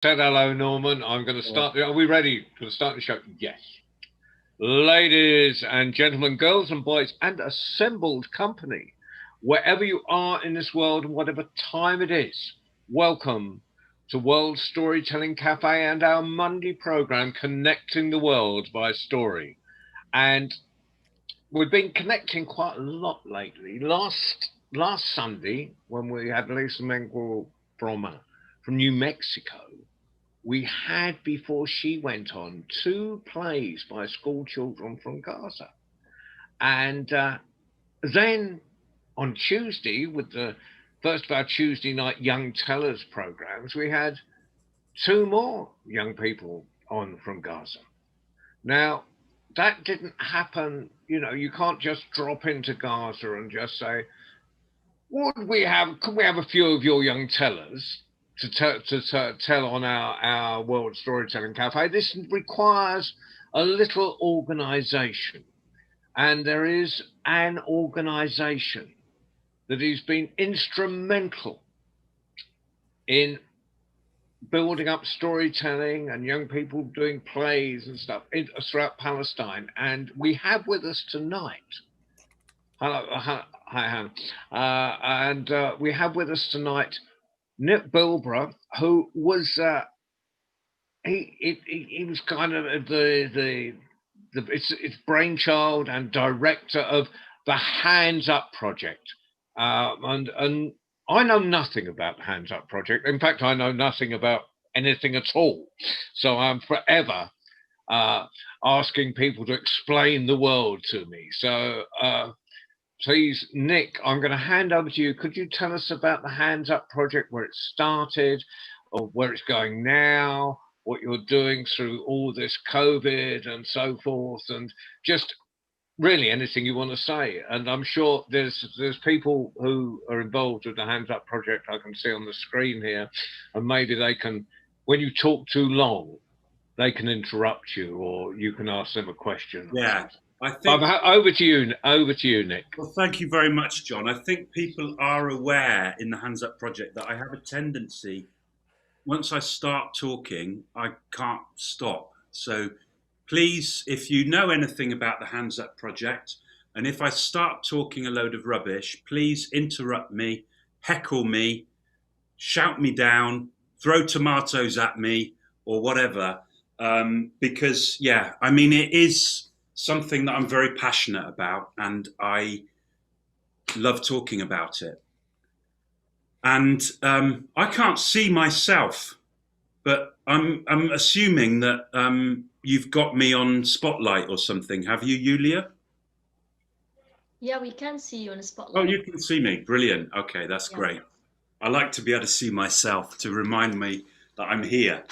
Said hello, Norman. I'm going to start. Are we ready to start the show? Yes. Ladies and gentlemen, girls and boys, and assembled company, wherever you are in this world and whatever time it is, welcome to World Storytelling Cafe and our Monday program, Connecting the World by Story. And we've been connecting quite a lot lately. Last Sunday, when we had Lisa Menguel from New Mexico, we had, before she went on, two plays by school children from Gaza. And then on Tuesday, with the first of our Tuesday night Young Tellers programs, we had two more young people on from Gaza. Now, that didn't happen. You can't just drop into Gaza and just say, could we have a few of your young tellers to tell on our World Storytelling Cafe? This requires a little organisation. And there is an organisation that has been instrumental in building up storytelling and young people doing plays and stuff throughout Palestine. And we have with us tonight, hi Hannah, and we have with us tonight Nick Bilbrough, who was he was kind of its brainchild and director of the Hands Up project, and I know nothing about the Hands Up project. In fact, I know nothing about anything at all. So I'm forever asking people to explain the world to me. So please, Nick, I'm going to hand over to you. Could you tell us about the Hands Up project, where it started, or where it's going now, what you're doing through all this COVID and so forth, and just really anything you want to say? And I'm sure there's people who are involved with the Hands Up project I can see on the screen here, and maybe they can, when you talk too long, they can interrupt you, or you can ask them a question. Yeah. I think over to you, Nick. Well, thank you very much, John. I think people are aware in the Hands Up project that I have a tendency, once I start talking, I can't stop. So please, if you know anything about the Hands Up project, and if I start talking a load of rubbish, please interrupt me, heckle me, shout me down, throw tomatoes at me, or whatever. Because, yeah, I mean, it is something that I'm very passionate about, and I love talking about it. And I can't see myself, but I'm assuming that you've got me on Spotlight or something. Have you, Yulia? Yeah, we can see you on Spotlight. Oh, you can see me. Brilliant. Okay, that's great. I like to be able to see myself to remind me that I'm here.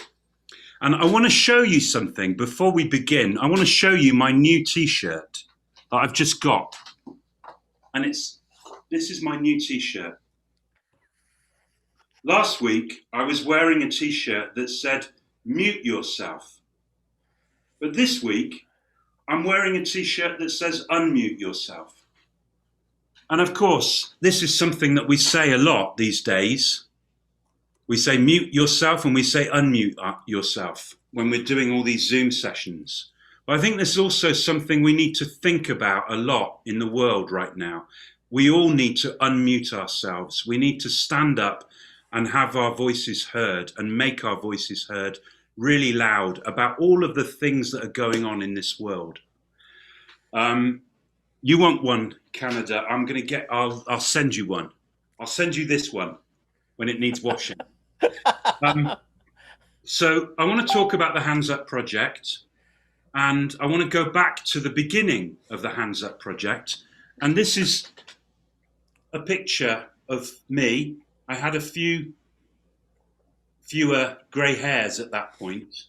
And I want to show you something before we begin. I want to show you my new T-shirt that I've just got. And this is my new T-shirt. Last week, I was wearing a T-shirt that said, "Mute yourself." But this week, I'm wearing a T-shirt that says, "Unmute yourself." And of course, this is something that we say a lot these days. We say mute yourself and we say unmute yourself when we're doing all these Zoom sessions. But I think this is also something we need to think about a lot in the world right now. We all need to unmute ourselves. We need to stand up and have our voices heard and make our voices heard really loud about all of the things that are going on in this world. You want one, Canada? I'll send you one. I'll send you this one when it needs washing. So I want to talk about the Hands Up project, and I want to go back to the beginning of the Hands Up project. And this is a picture of me. I had fewer grey hairs at that point.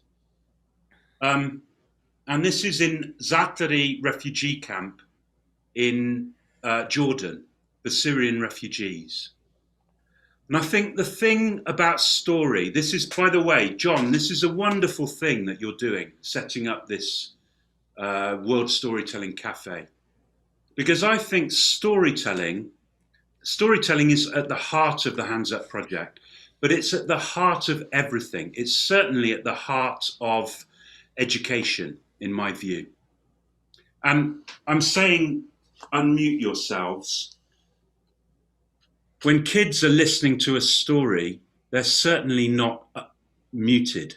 And this is in Zaatari refugee camp in Jordan, the Syrian refugees. And I think the thing about story, this is, by the way, John, this is a wonderful thing that you're doing, setting up this World Storytelling Cafe. Because I think storytelling is at the heart of the Hands Up project. but it's at the heart of everything. It's certainly at the heart of education, in my view. And I'm saying, unmute yourselves. When kids are listening to a story, they're certainly not muted.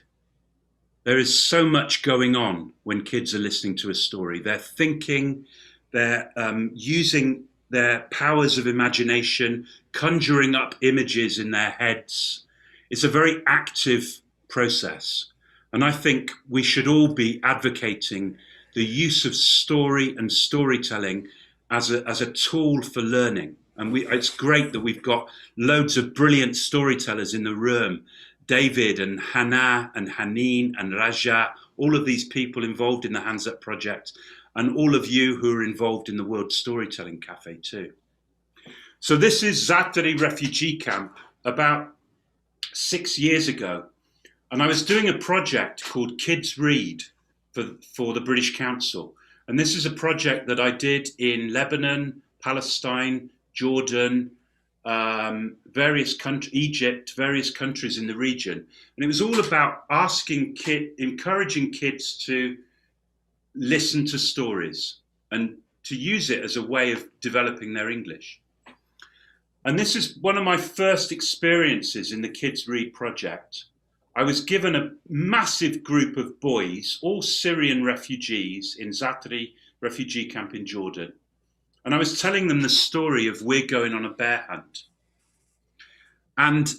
There is so much going on when kids are listening to a story. They're thinking, they're using their powers of imagination, conjuring up images in their heads. It's a very active process. And I think we should all be advocating the use of story and storytelling as a tool for learning. And it's great that we've got loads of brilliant storytellers in the room. David and Hannah and Haneen and Raja, all of these people involved in the Hands Up project, and all of you who are involved in the World Storytelling Cafe too. So this is Zaatari refugee camp about 6 years ago. And I was doing a project called Kids Read for the British Council. And this is a project that I did in Lebanon, Palestine, Jordan, various countries, Egypt, various countries in the region. And it was all about encouraging kids to listen to stories and to use it as a way of developing their English. And this is one of my first experiences in the Kids Read project. I was given a massive group of boys, all Syrian refugees in Zaatari refugee camp in Jordan. And I was telling them the story of We're Going on a Bear Hunt. And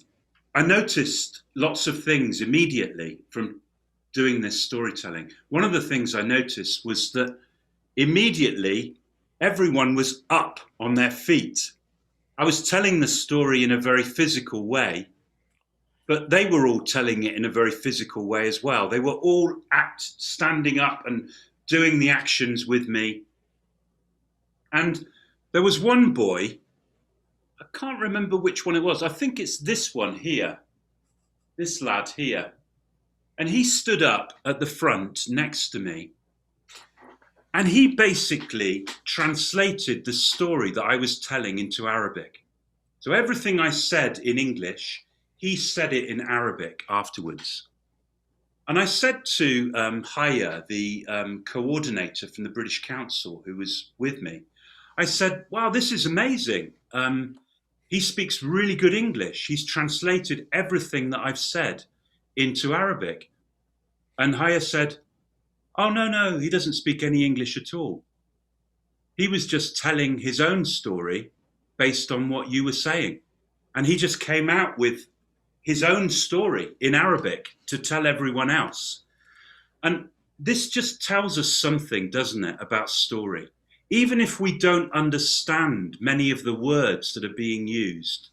I noticed lots of things immediately from doing this storytelling. One of the things I noticed was that immediately everyone was up on their feet. I was telling the story in a very physical way, but they were all telling it in a very physical way as well. They were all standing up and doing the actions with me. And there was one boy, I can't remember which one it was. I think it's this one here, this lad here. And he stood up at the front next to me. And he basically translated the story that I was telling into Arabic. So everything I said in English, he said it in Arabic afterwards. And I said to Haya, the coordinator from the British Council who was with me, I said, wow, this is amazing. He speaks really good English. He's translated everything that I've said into Arabic. And Haya said, oh, no, he doesn't speak any English at all. He was just telling his own story based on what you were saying. And he just came out with his own story in Arabic to tell everyone else. And this just tells us something, doesn't it, about story. Even if we don't understand many of the words that are being used,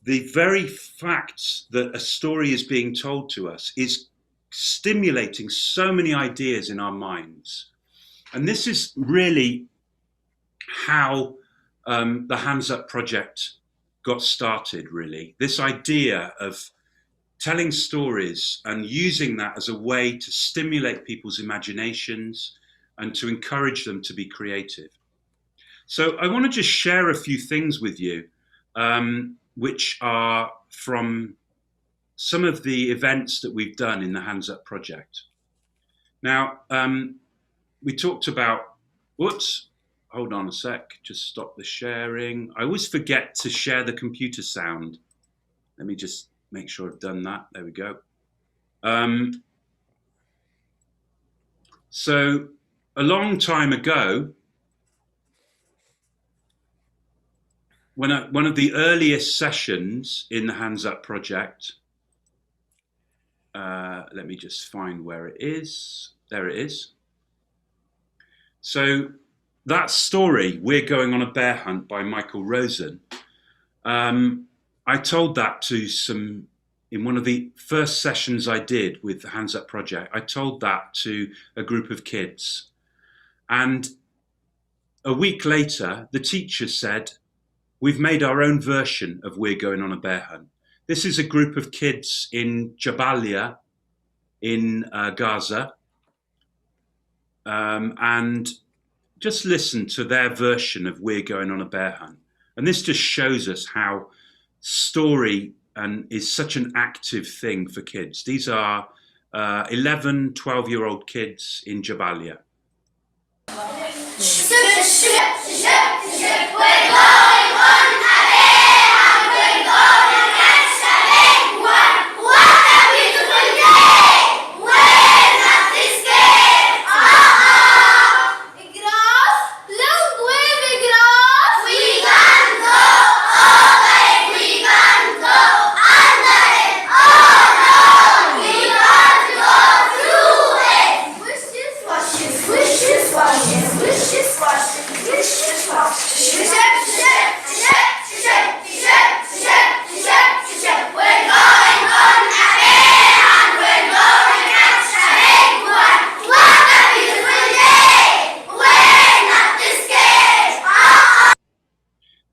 the very fact that a story is being told to us is stimulating so many ideas in our minds. And this is really how the Hands Up project got started, really. This idea of telling stories and using that as a way to stimulate people's imaginations and to encourage them to be creative. So I want to just share a few things with you, which are from some of the events that we've done in the Hands Up project. Now, we talked about, whoops, hold on a sec, just stop the sharing. I always forget to share the computer sound. Let me just make sure I've done that. There we go. So a long time ago, one of the earliest sessions in the Hands Up project, let me just find where it is. There it is. So that story, We're Going on a Bear Hunt by Michael Rosen, I told that to in one of the first sessions I did with the Hands Up project, I told that to a group of kids. And a week later, the teacher said, we've made our own version of We're Going on a Bear Hunt. This is a group of kids in Jabalia in Gaza. And just listen to their version of We're Going on a Bear Hunt. And this just shows us how story and is such an active thing for kids. These are 11, 12-year-old kids in Jabalia.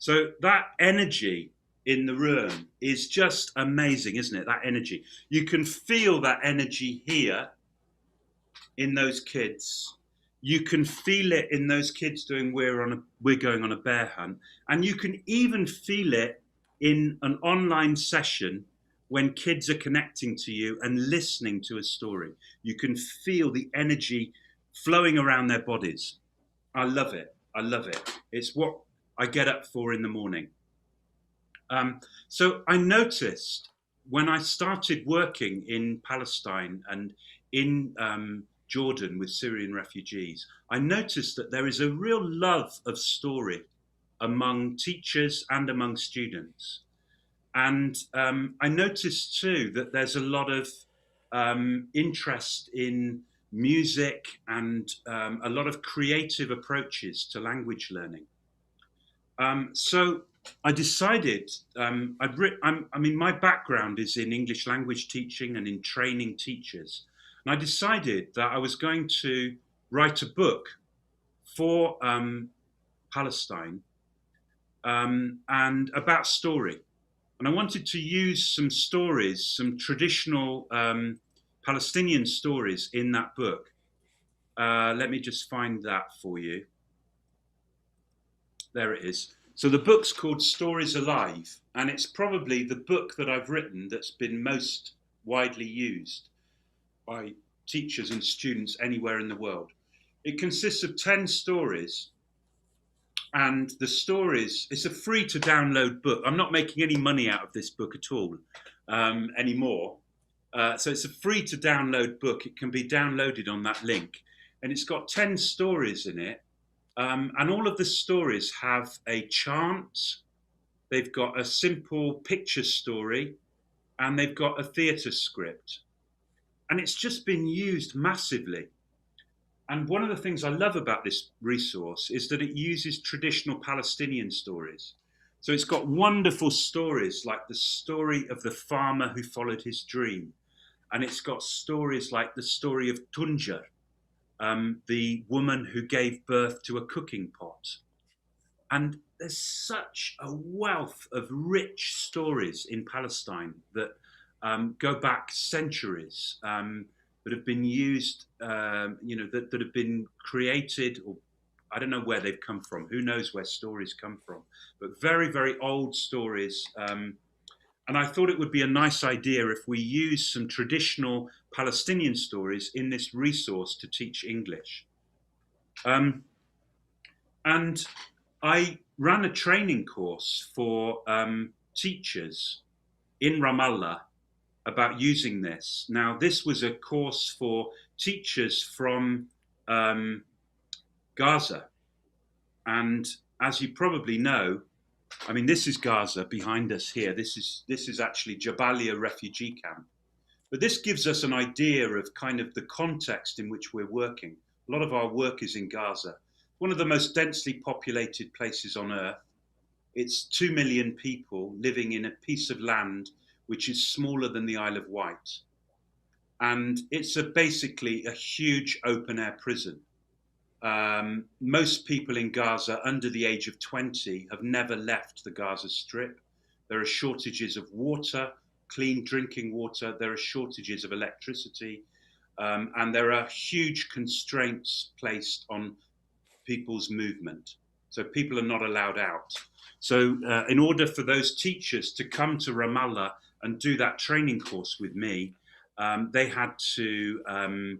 So that energy in the room is just amazing, isn't it? That energy. You can feel that energy here in those kids. You can feel it in those kids doing we're going on a bear hunt. And you can even feel it in an online session when kids are connecting to you and listening to a story. You can feel the energy flowing around their bodies. I love it. I love it. It's what I get up for in the morning. So I noticed when I started working in Palestine and in Jordan with Syrian refugees, I noticed that there is a real love of story among teachers and among students. And I noticed too that there's a lot of interest in music and a lot of creative approaches to language learning. So I decided, my background is in English language teaching and in training teachers. And I decided that I was going to write a book for Palestine and about story. And I wanted to use some stories, some traditional Palestinian stories in that book. Let me just find that for you. There it is. So the book's called Stories Alive, and it's probably the book that I've written that's been most widely used by teachers and students anywhere in the world. It consists of 10 stories, and the stories, it's a free to download book. I'm not making any money out of this book at all anymore. So it's a free to download book. It can be downloaded on that link, and it's got 10 stories in it. And all of the stories have a chant, they've got a simple picture story, and they've got a theatre script. And it's just been used massively. And one of the things I love about this resource is that it uses traditional Palestinian stories. So it's got wonderful stories like the story of the farmer who followed his dream. And it's got stories like the story of Tunjar, the woman who gave birth to a cooking pot. And there's such a wealth of rich stories in Palestine that go back centuries, that have been used, that have been created, or I don't know where they've come from. Who knows where stories come from? But very, very old stories. And I thought it would be a nice idea if we use some traditional Palestinian stories in this resource to teach English. And I ran a training course for teachers in Ramallah about using this. Now, this was a course for teachers from Gaza. And as you probably know, I mean, this is Gaza behind us here. This is actually Jabalia refugee camp. But this gives us an idea of kind of the context in which we're working. A lot of our work is in Gaza, one of the most densely populated places on earth. It's 2 million people living in a piece of land which is smaller than the Isle of Wight. And it's basically a huge open-air prison. Most people in Gaza under the age of 20 have never left the Gaza Strip. There are shortages of water, clean drinking water. There are shortages of electricity. And there are huge constraints placed on people's movement. So people are not allowed out. So in order for those teachers to come to Ramallah and do that training course with me, they had to.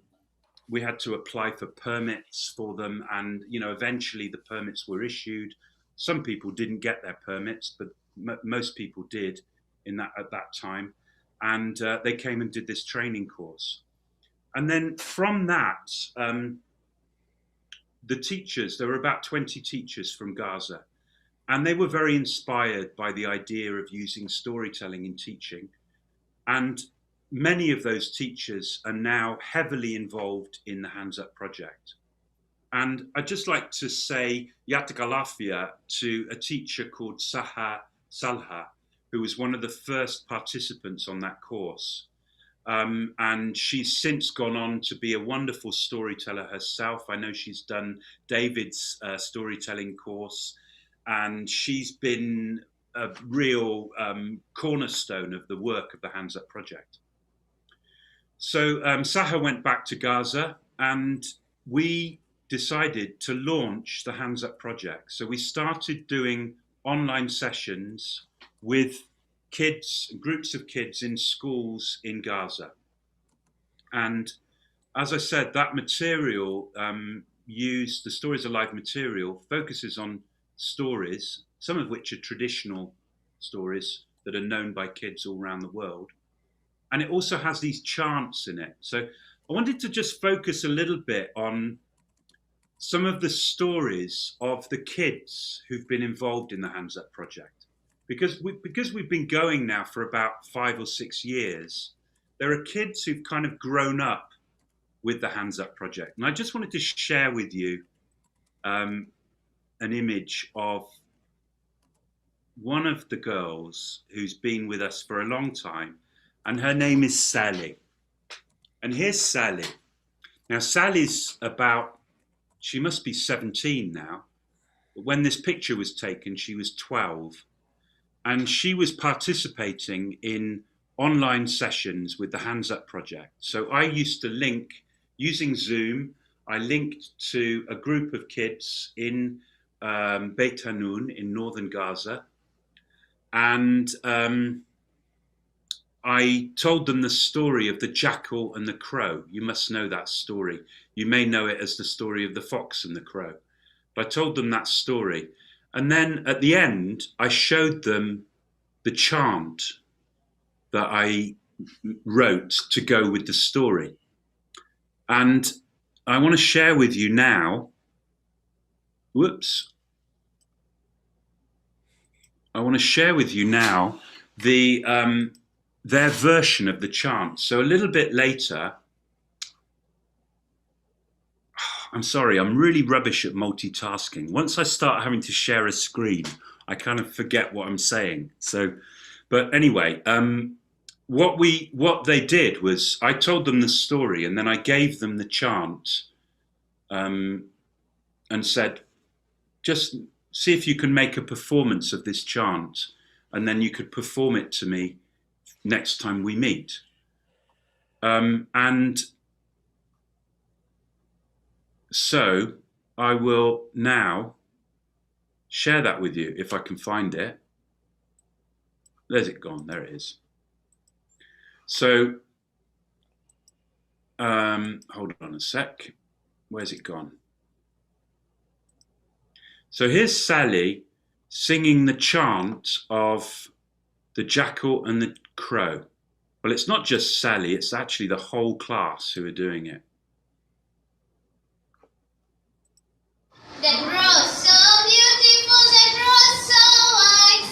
We had to apply for permits for them, and eventually the permits were issued. Some people didn't get their permits, but most people did at that time, and they came and did this training course. And then from that, the teachers, there were about 20 teachers from Gaza, and they were very inspired by the idea of using storytelling in teaching. And many of those teachers are now heavily involved in the Hands Up project. And I'd just like to say Yatik Alafia to a teacher called Saha Salha, who was one of the first participants on that course. And she's since gone on to be a wonderful storyteller herself. I know she's done David's storytelling course, and she's been a real cornerstone of the work of the Hands Up project. So Saha went back to Gaza, and we decided to launch the Hands Up project. So we started doing online sessions with kids, groups of kids in schools in Gaza. And as I said, that material used, the Stories Alive material focuses on stories, some of which are traditional stories that are known by kids all around the world. And it also has these chants in it. So I wanted to just focus a little bit on some of the stories of the kids who've been involved in the Hands Up project. Because we've been going now for about 5 or 6 years, there are kids who've kind of grown up with the Hands Up project. And I just wanted to share with you an image of one of the girls who's been with us for a long time, and her name is Sally. And here's Sally. Now, Sally's she must be 17 now. But when this picture was taken, she was 12. And she was participating in online sessions with the Hands Up project. So I used to link, using Zoom, I linked to a group of kids in Beit Hanun in northern Gaza. And I told them the story of the jackal and the crow. You must know that story. You may know it as the story of the fox and the crow. But I told them that story. And then at the end, I showed them the chant that I wrote to go with the story. And I want to share with you now, I want to share with you now their version of the chant. So a little bit later, I'm sorry, I'm really rubbish at multitasking. Once I start having to share a screen, I kind of forget what I'm saying. So, but anyway, what they did was I told them the story, and then I gave them the chant, and said, just see if you can make a performance of this chant, and then you could perform it to me next time we meet. And so I will now share that with you if I can find it. There's it gone, there it is. So, hold on a sec. Where's it gone? So here's Sally singing the chant of the jackal and the crow. Well, it's not just Sally, it's actually the whole class who are doing it. That rose so beautiful, that rose so white,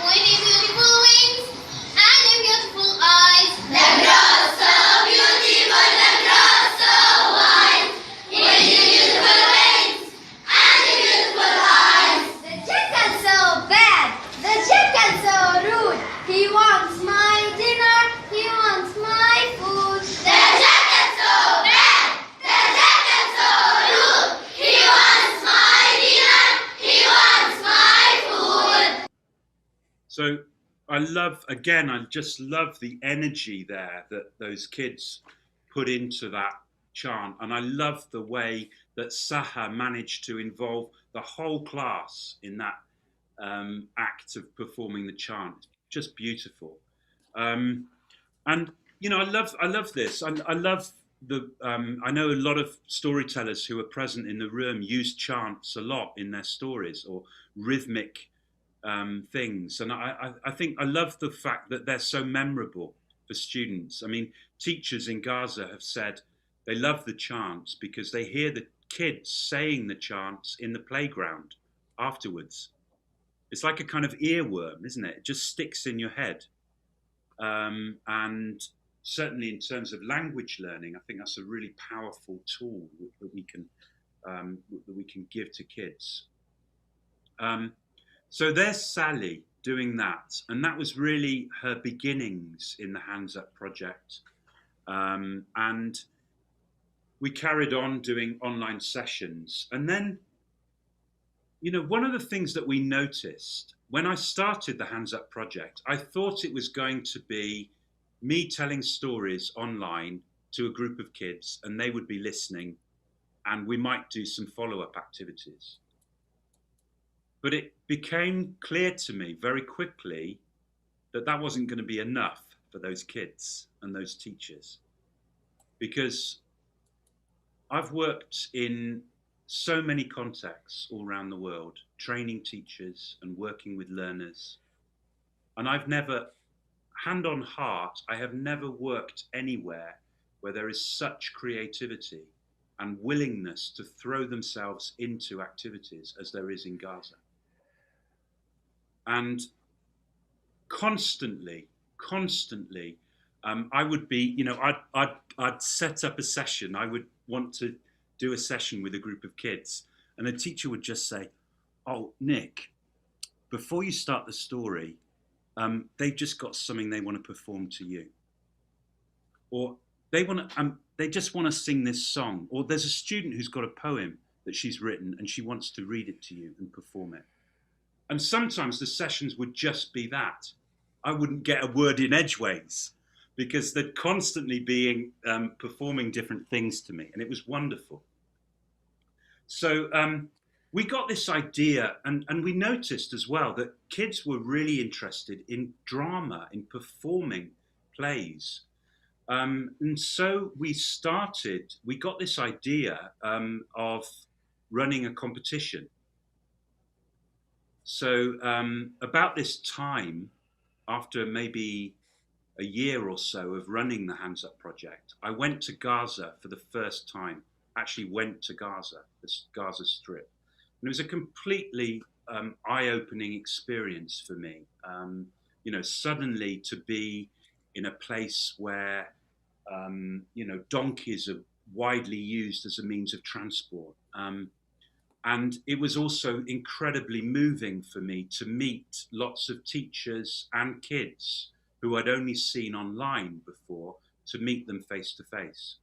with its beautiful wings and its beautiful eyes. That rose so beautiful, that rose so white, with its beautiful wings and its beautiful eyes. The jackal so bad, the jackal so rude, he wants my dinner, he wants my food. The jackal so bad, the jackal so rude, he wants my dinner, he wants my food. So I just love the energy there that those kids put into that chant. And I love the way that Saha managed to involve the whole class in that act of performing the chant. Just beautiful. And you know, I love this. I love the. I know a lot of storytellers who are present in the room use chants a lot in their stories, or rhythmic things. And I think I love the fact that they're so memorable for students. I mean, teachers in Gaza have said they love the chants because they hear the kids saying the chants in the playground afterwards. It's like a kind of earworm, isn't it? It just sticks in your head. And certainly in terms of language learning, I think that's a really powerful tool that we can give to kids. So there's Sally doing that, and that was really her beginnings in the Hands Up project. And we carried on doing online sessions, and then, you know, one of the things that we noticed when I started the Hands Up project, I thought it was going to be me telling stories online to a group of kids, and they would be listening, and we might do some follow-up activities. But it became clear to me very quickly that that wasn't going to be enough for those kids and those teachers, because I've worked in so many contexts all around the world, training teachers and working with learners. And I've never, hand on heart, I have never worked anywhere where there is such creativity and willingness to throw themselves into activities as there is in Gaza. And constantly, I would be, you know, I'd set up a session. I would want to do a session with a group of kids, and the teacher would just say, "Oh, Nick, before you start the story, they've just got something they want to perform to you, or they just want to sing this song, or there's a student who's got a poem that she's written and she wants to read it to you and perform it." And sometimes the sessions would just be that. I wouldn't get a word in edgeways because they're constantly being performing different things to me, and it was wonderful. So we got this idea, and we noticed as well that kids were really interested in drama, in performing plays. And so we got this idea of running a competition. So about this time, after maybe a year or so of running the Hands Up project, I went to Gaza for the first time, actually went to Gaza, this Gaza Strip. And it was a completely eye-opening experience for me. You know, suddenly to be in a place where, you know, donkeys are widely used as a means of transport. And it was also incredibly moving for me to meet lots of teachers and kids who I'd only seen online before, to meet them face to face.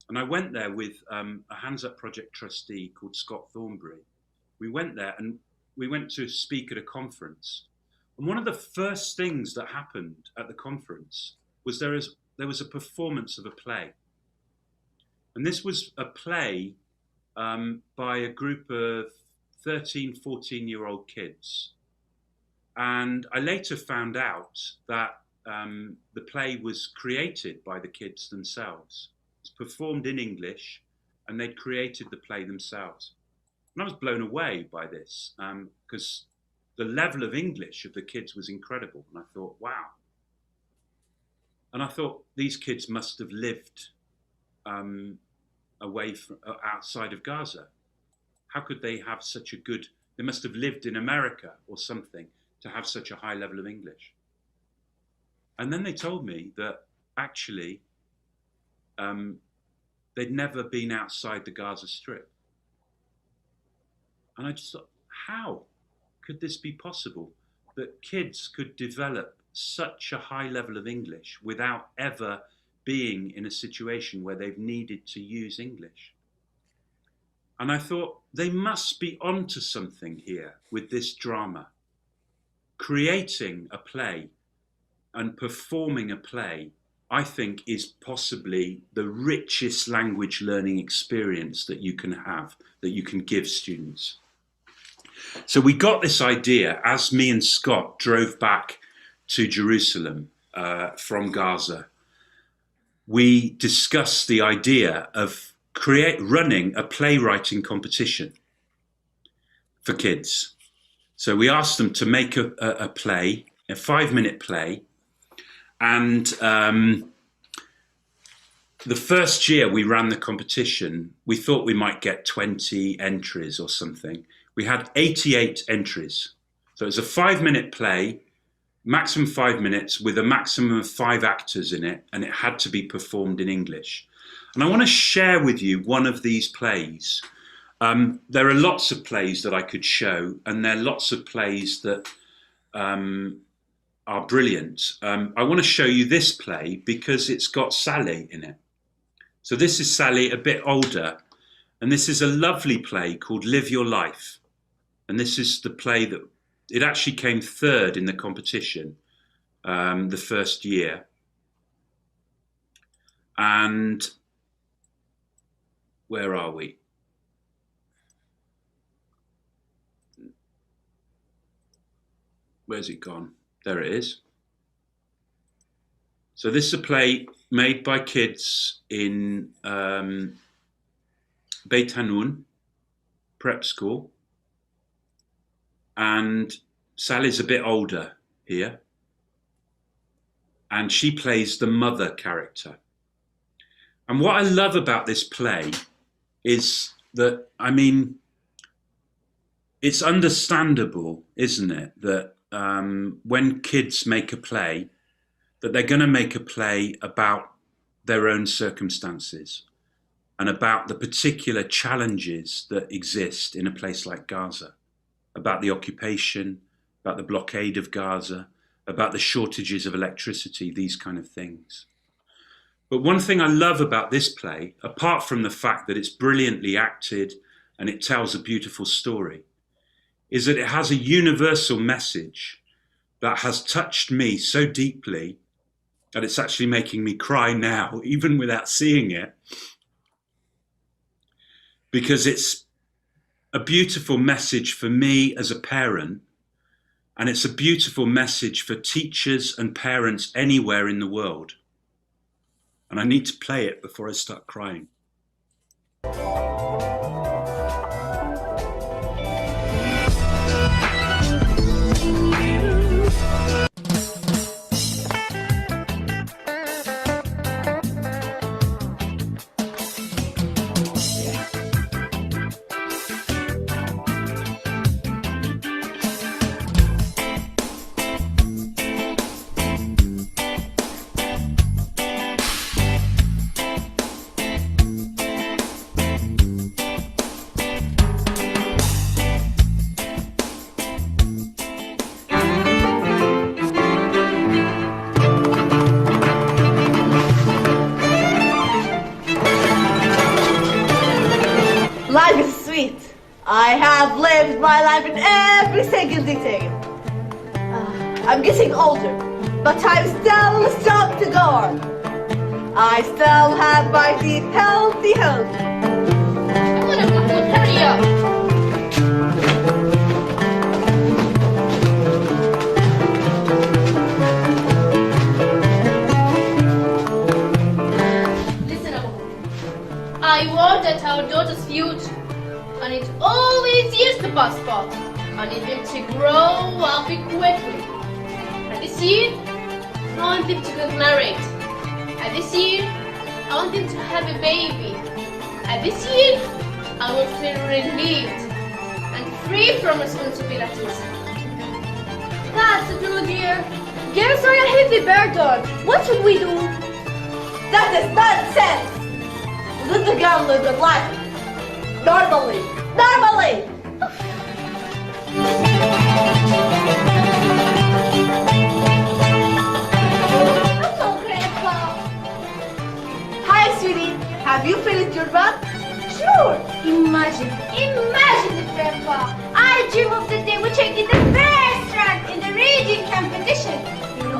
And I went there with a Hands Up project trustee called Scott Thornbury. We went there and we went to speak at a conference. And one of the first things that happened at the conference was there was a performance of a play. And this was a play by a group of 13, 14-year-old kids. And I later found out that the play was created by the kids themselves. It's performed in English, and they'd created the play themselves. And I was blown away by this, because the level of English of the kids was incredible. And I thought, wow. And I thought, these kids must have lived away from outside of Gaza. How could they have such a good, they must have lived in America or something to have such a high level of English. And then they told me that actually they'd never been outside the Gaza Strip. And I just thought, how could this be possible? That kids could develop such a high level of English without ever being in a situation where they've needed to use English. And I thought, they must be onto something here with this drama. Creating a play and performing a play, I think, is possibly the richest language learning experience that you can have, that you can give students. So we got this idea as me and Scott drove back to Jerusalem from Gaza, we discussed the idea of running a playwriting competition for kids. So we asked them to make a play, a 5-minute play, and the first year we ran the competition, we thought we might get 20 entries or something. We had 88 entries. So it was a 5-minute play, maximum 5 minutes, with a maximum of 5 actors in it, and it had to be performed in English. And I want to share with you one of these plays. There are lots of plays that I could show, and there are lots of plays that are brilliant. I want to show you this play because it's got Sally in it. So this is Sally, a bit older, and this is a lovely play called Live Your Life. And this is the play that, it actually came 3rd in the competition the first year. And where are we? Where's it gone? There it is. So this is a play made by kids in Beit Hanun prep school. And Sally's a bit older here. And she plays the mother character. And what I love about this play is that, I mean, it's understandable, isn't it, that when kids make a play, that they're going to make a play about their own circumstances and about the particular challenges that exist in a place like Gaza, about the occupation, about the blockade of Gaza, about the shortages of electricity, these kind of things. But one thing I love about this play, apart from the fact that it's brilliantly acted and it tells a beautiful story, is that it has a universal message that has touched me so deeply that it's actually making me cry now, even without seeing it, because it's a beautiful message for me as a parent, and it's a beautiful message for teachers and parents anywhere in the world. And I need to play it before I start crying. Life is sweet. I have lived my life in every single detail. I'm getting older, but I'm still strong to go on. I still have my teeth healthy. Come on, Mahmoud, hurry up. Listen, Abu. I worked at our daughter's future, and it always used the passport. I need them to grow up quickly. And this year, I want them to get married. And this year, I want them to have a baby. And this year, I will feel relieved and free from responsibilities. That's a good year. Girls are a heavy burden. What should we do? That is nonsense. Let the girl live her life. Normally. Hello, Grandpa. Hi, sweetie. Have you finished your bath? Sure. Imagine it, Grandpa. I dream of the day which I get the first rank in the reading competition.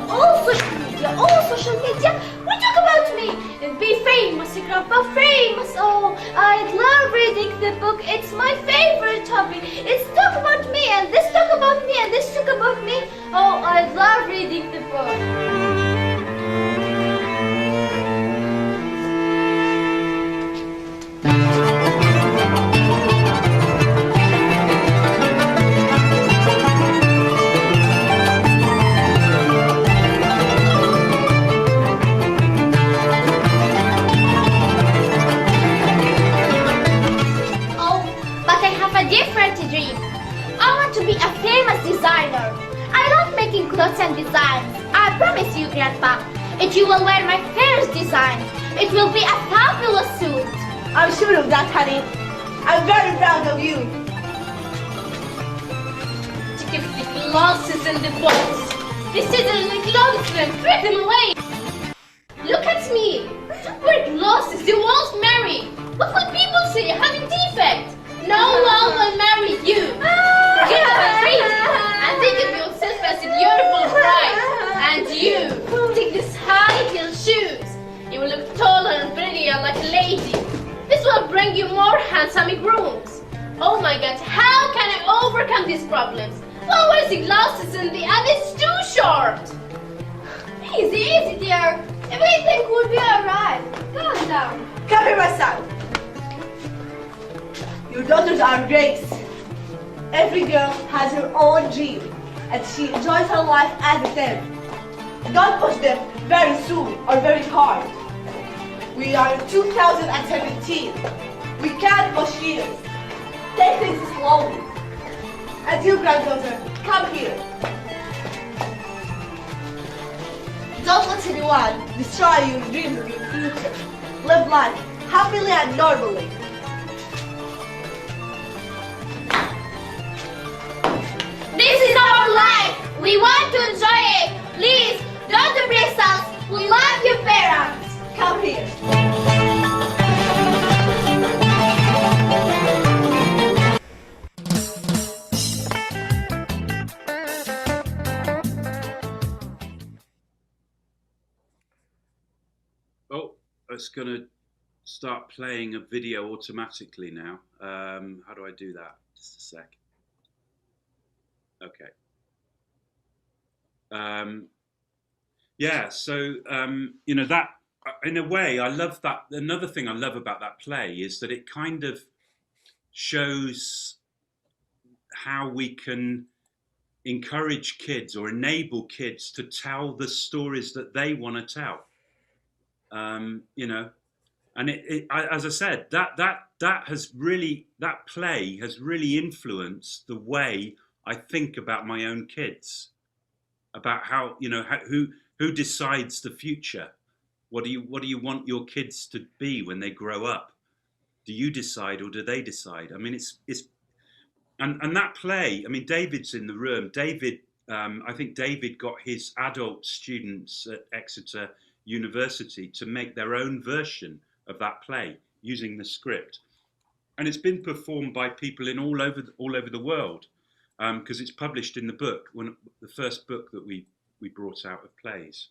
All social media will talk about me and be famous, Grandpa, famous. Oh, I love reading the book. It's my favorite hobby. It's talk about me and this talk about me and this talk about me. Oh, I love reading the book. different designs. I promise you, Grandpa, if you will wear my first design, it will be a fabulous suit. I'm sure of that, honey. I'm very proud of you. To give the glasses and the box. This isn't the glasses and throw them away. Look at me. Don't wear glasses, you won't marry. What will people say? You have a defect. No one will marry you. Forget about dreams and think of yourself as a beautiful bride. And you, take these high heel shoes. You will look taller and prettier like a lady. This will bring you more handsome grooms. Oh my God, how can I overcome these problems? One wears the glasses and the other is too short. Easy, easy, dear. Everything will be alright. Calm down. Come here, my son. Your daughters are great. Every girl has her own dream, and she enjoys her life as it is. Don't push them very soon or very hard. We are in 2017. We can't push here. Take things slowly. And you, granddaughter, come here. Don't let anyone destroy your dreams of your future. Live life happily and normally. This is our life. We want to enjoy it. Please, don't embrace us. We love your parents. Come here. Oh, it's going to start playing a video automatically now. How do I do that? Just a sec. Okay. Yeah, so, you know, that, in a way, I love that. Another thing I love about that play is that it kind of shows how we can encourage kids or enable kids to tell the stories that they want to tell. You know, and as I said, that play has really influenced the way I think about my own kids, about how, you know, who decides the future. What do you want your kids to be when they grow up? Do you decide or do they decide? I mean, and that play. I mean, David's in the room. David, I think David got his adult students at Exeter University to make their own version of that play using the script, and it's been performed by people in all over the world, because it's published in the book, the first book that we brought out of plays.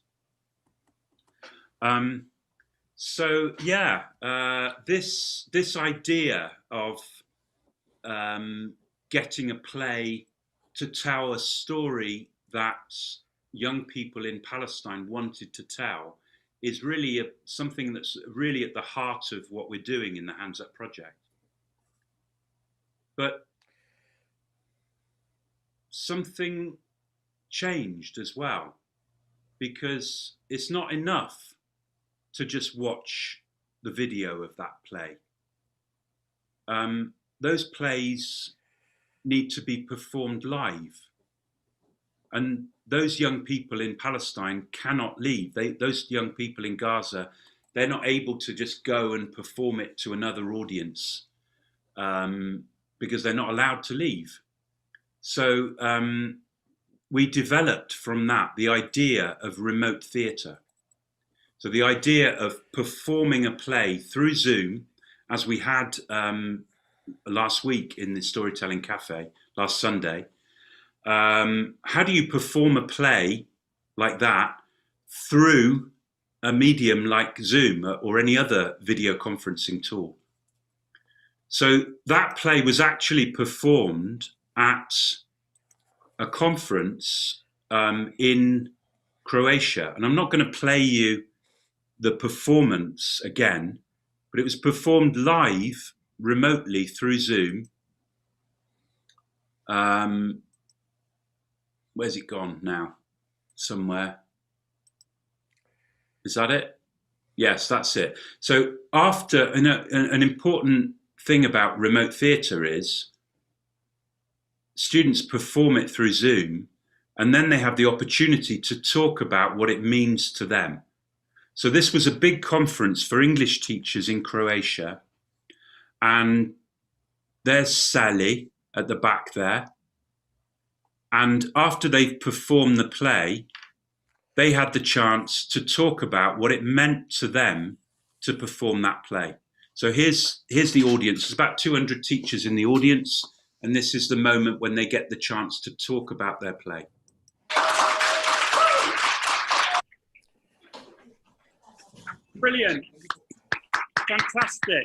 So yeah, this idea of getting a play to tell a story that young people in Palestine wanted to tell is really something that's really at the heart of what we're doing in the Hands Up project. But something changed as well, because it's not enough to just watch the video of that play. Those plays need to be performed live. And those young people in Palestine cannot leave. Those young people in Gaza, they're not able to just go and perform it to another audience, because they're not allowed to leave. So we developed from that the idea of remote theatre. So the idea of performing a play through Zoom, as we had last week in the Storytelling Cafe, last Sunday. How do you perform a play like that through a medium like Zoom or any other video conferencing tool? So that play was actually performed at a conference in Croatia. And I'm not going to play you the performance again, but it was performed live, remotely through Zoom. Where's it gone now? Somewhere. Is that it? Yes, that's it. So after, an important thing about remote theatre is students perform it through Zoom, And then they have the opportunity to talk about what it means to them. So this was a big conference for English teachers in Croatia. And there's Sally at the back there. And after they've performed the play, they had the chance to talk about what it meant to them to perform that play. So here's the audience. There's about 200 teachers in the audience, and this is the moment when they get the chance to talk about their play. Brilliant. Fantastic.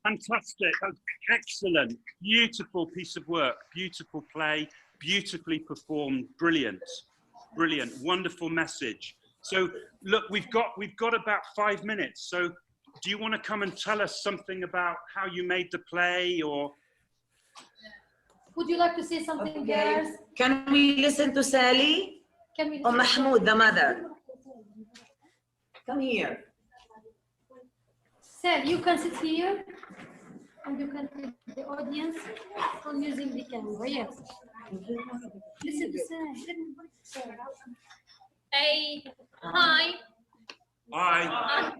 Fantastic. That was excellent. Beautiful piece of work. Beautiful play. Beautifully performed. Brilliant. Brilliant. Wonderful message. So look, we've got about 5 minutes. So do you want to come and tell us something about how you made the play, or? Would you like to say something, girls? Can we listen to Sally? Can we? Or Mahmoud, the mother? Come here. Sal, you can sit here, and you can tell the audience from using the camera. Yes. Listen to Sal. Hey, hi. Hi.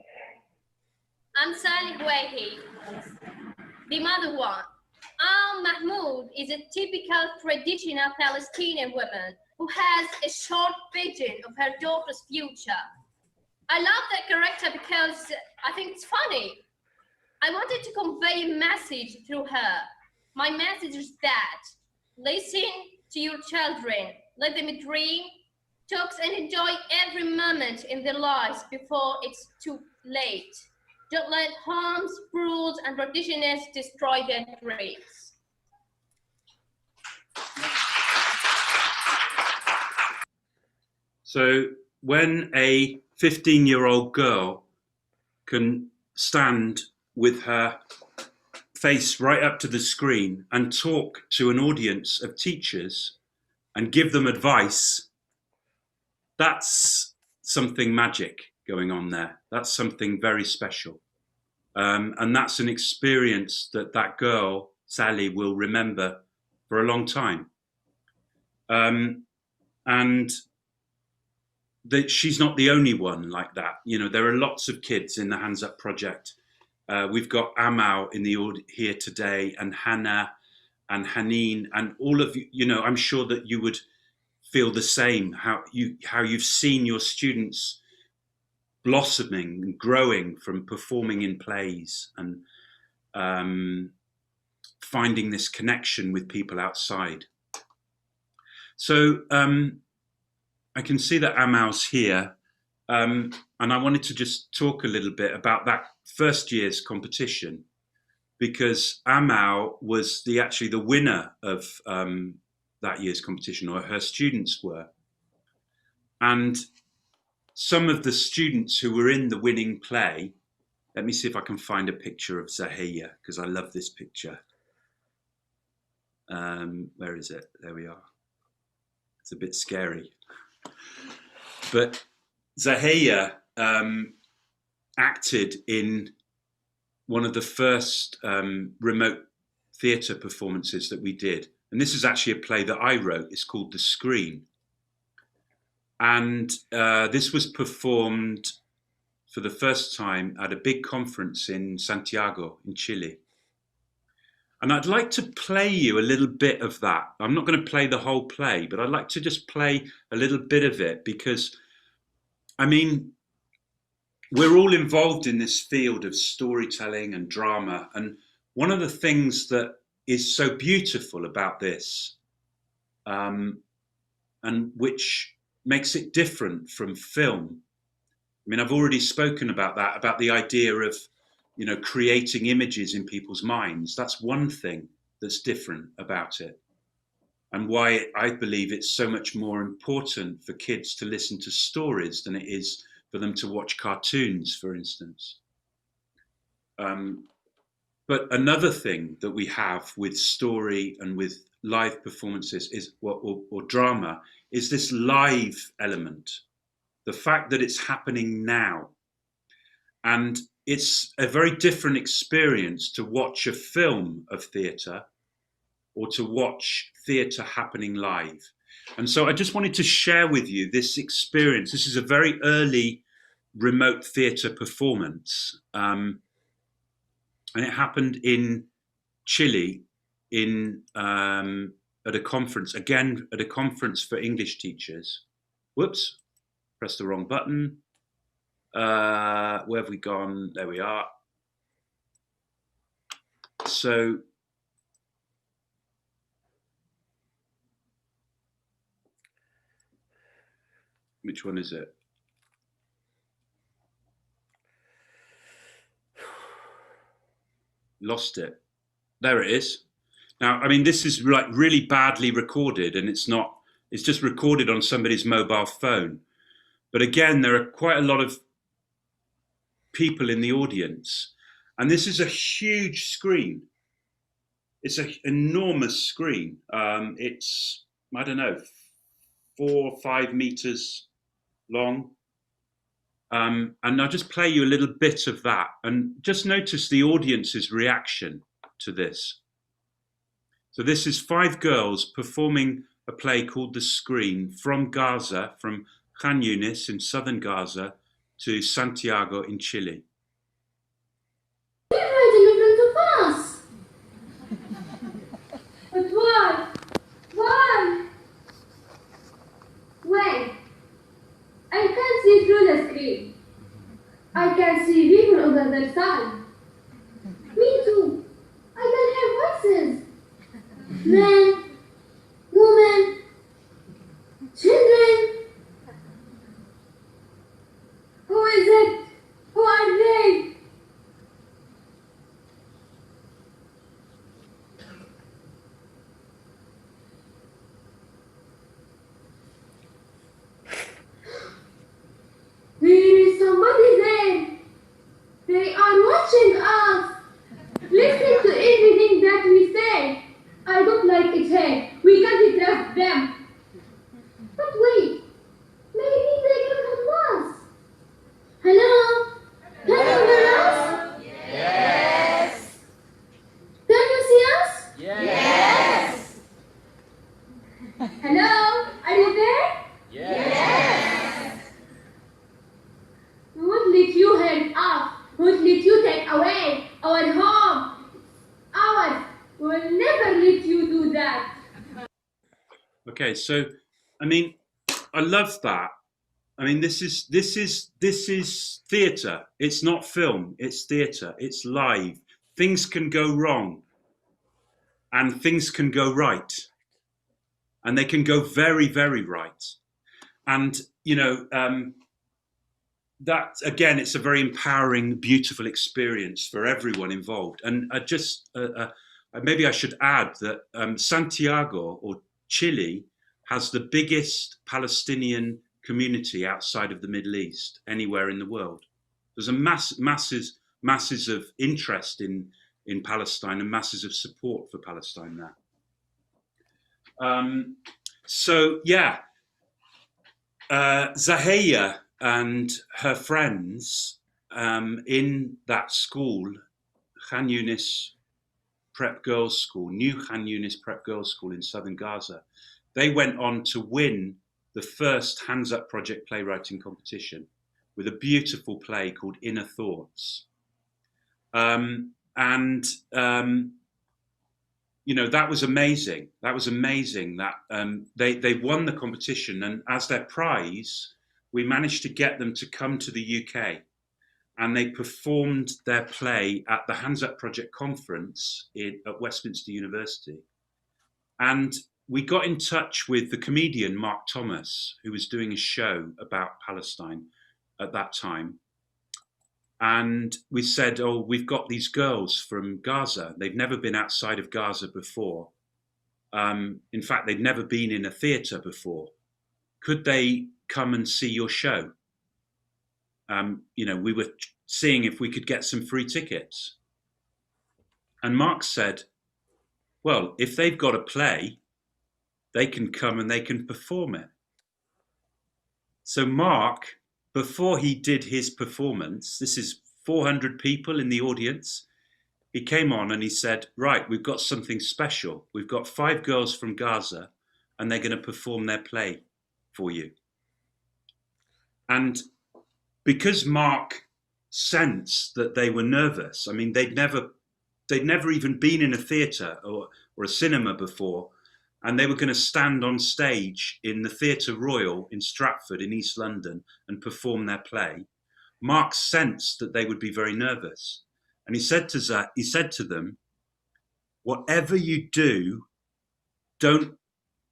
I'm Sally Huehi, the mother one. Mahmoud is a typical traditional Palestinian woman who has a short vision of her daughter's future. I love that character because I think it's funny. I wanted to convey a message through her. My message is that listen to your children, let them dream, talk and enjoy every moment in their lives before it's too late. Don't let harms, rules, and traditions destroy their dreams. So when a 15-year-old girl can stand with her face right up to the screen and talk to an audience of teachers and give them advice, that's something magic going on there. That's something very special. And that's an experience that that girl, Sally, will remember for a long time. And that she's not the only one like that. You know, there are lots of kids in the Hands Up project. We've got Amal in the here today, and Hannah and Haneen, and all of you. You know, I'm sure that you would feel the same. How you've seen your students blossoming and growing from performing in plays and finding this connection with people outside. So I can see that Amal's here, and I wanted to just talk a little bit about that first year's competition, because Amal was actually the winner of that year's competition, or her students were. And some of the students who were in the winning play, let me see if I can find a picture of Zahia, because I love this picture. Where is it? There we are. It's a bit scary. But Zahia acted in one of the first remote theatre performances that we did. And this is actually a play that I wrote. It's called The Screen. And this was performed for the first time at a big conference in Santiago, in Chile. And I'd like to play you a little bit of that. I'm not going to play the whole play, but I'd like to just play a little bit of it, because, I mean, we're all involved in this field of storytelling and drama. And one of the things that is so beautiful about this, and which makes it different from film. I mean, I've already spoken about that, about the idea of, you know, creating images in people's minds. That's one thing that's different about it, and why I believe it's so much more important for kids to listen to stories than it is for them to watch cartoons, for instance. But another thing that we have with story and with live performances is, or drama, is this live element. The fact that it's happening now. And it's a very different experience to watch a film of theatre or to watch theatre happening live. And so I just wanted to share with you this experience. This is a very early remote theatre performance. And it happened in Chile at a conference, again, at a conference for English teachers. Whoops, pressed the wrong button. Where have we gone? There we are. So which one is it? Lost it. There it is. Now, I mean, this is like really badly recorded, and it's just recorded on somebody's mobile phone. But again, there are quite a lot of people in the audience, and this is a huge screen. It's an enormous screen. It's, I don't know, 4 or 5 meters long. And I'll just play you a little bit of that, and just notice the audience's reaction to this. So this is 5 girls performing a play called The Screen from Gaza, from Khan Yunis in southern Gaza to Santiago in Chile. They're right in front of us. But why? Why? Wait. I can't see through the screen. I can see people on the other side. Me too. I can hear voices. Men, women, children. Who is it? Who are they? There is somebody there. They are watching us, listening to everything that we say. I don't like it here. We can't trust them. But wait, maybe they can help us. Hello? Can you hear us? Yes. Can you see us? Yes. Hello? Are you there? Yes. We won't let you hand up. We won't let you take away our home. Ours. We will never let you do that. Okay, so I mean, I love that. I mean, this is theatre. It's not film. It's theatre. It's live. Things can go wrong, and things can go right, and they can go very, very right. And you know, that again, it's a very empowering, beautiful experience for everyone involved. And I just maybe I should add that Santiago, or Chile, has the biggest Palestinian community outside of the Middle East anywhere in the world. There's a masses of interest in Palestine and masses of support for Palestine there. So yeah, Zahia and her friends in that school, Khan Yunis Prep Girls School, New Khan Yunis Prep Girls School in southern Gaza, they went on to win the first Hands Up Project playwriting competition with a beautiful play called Inner Thoughts. You know, that was amazing. That was amazing that they won the competition, and as their prize, we managed to get them to come to the UK, and they performed their play at the Hands Up Project conference at Westminster University. And we got in touch with the comedian Mark Thomas, who was doing a show about Palestine at that time. And we said, oh, we've got these girls from Gaza. They've never been outside of Gaza before. In fact, they'd never been in a theatre before. Could they come and see your show? You know, we were seeing if we could get some free tickets. And Mark said, well, if they've got a play, they can come and they can perform it. So Mark, before he did his performance, this is 400 people in the audience, he came on and he said, right, we've got something special. We've got 5 girls from Gaza and they're going to perform their play for you. And because Mark sensed that they were nervous, I mean, they'd never even been in a theatre or a cinema before, and they were going to stand on stage in the Theatre Royal in Stratford in East London and perform their play. Mark sensed that they would be very nervous, and he said to them, whatever you do, don't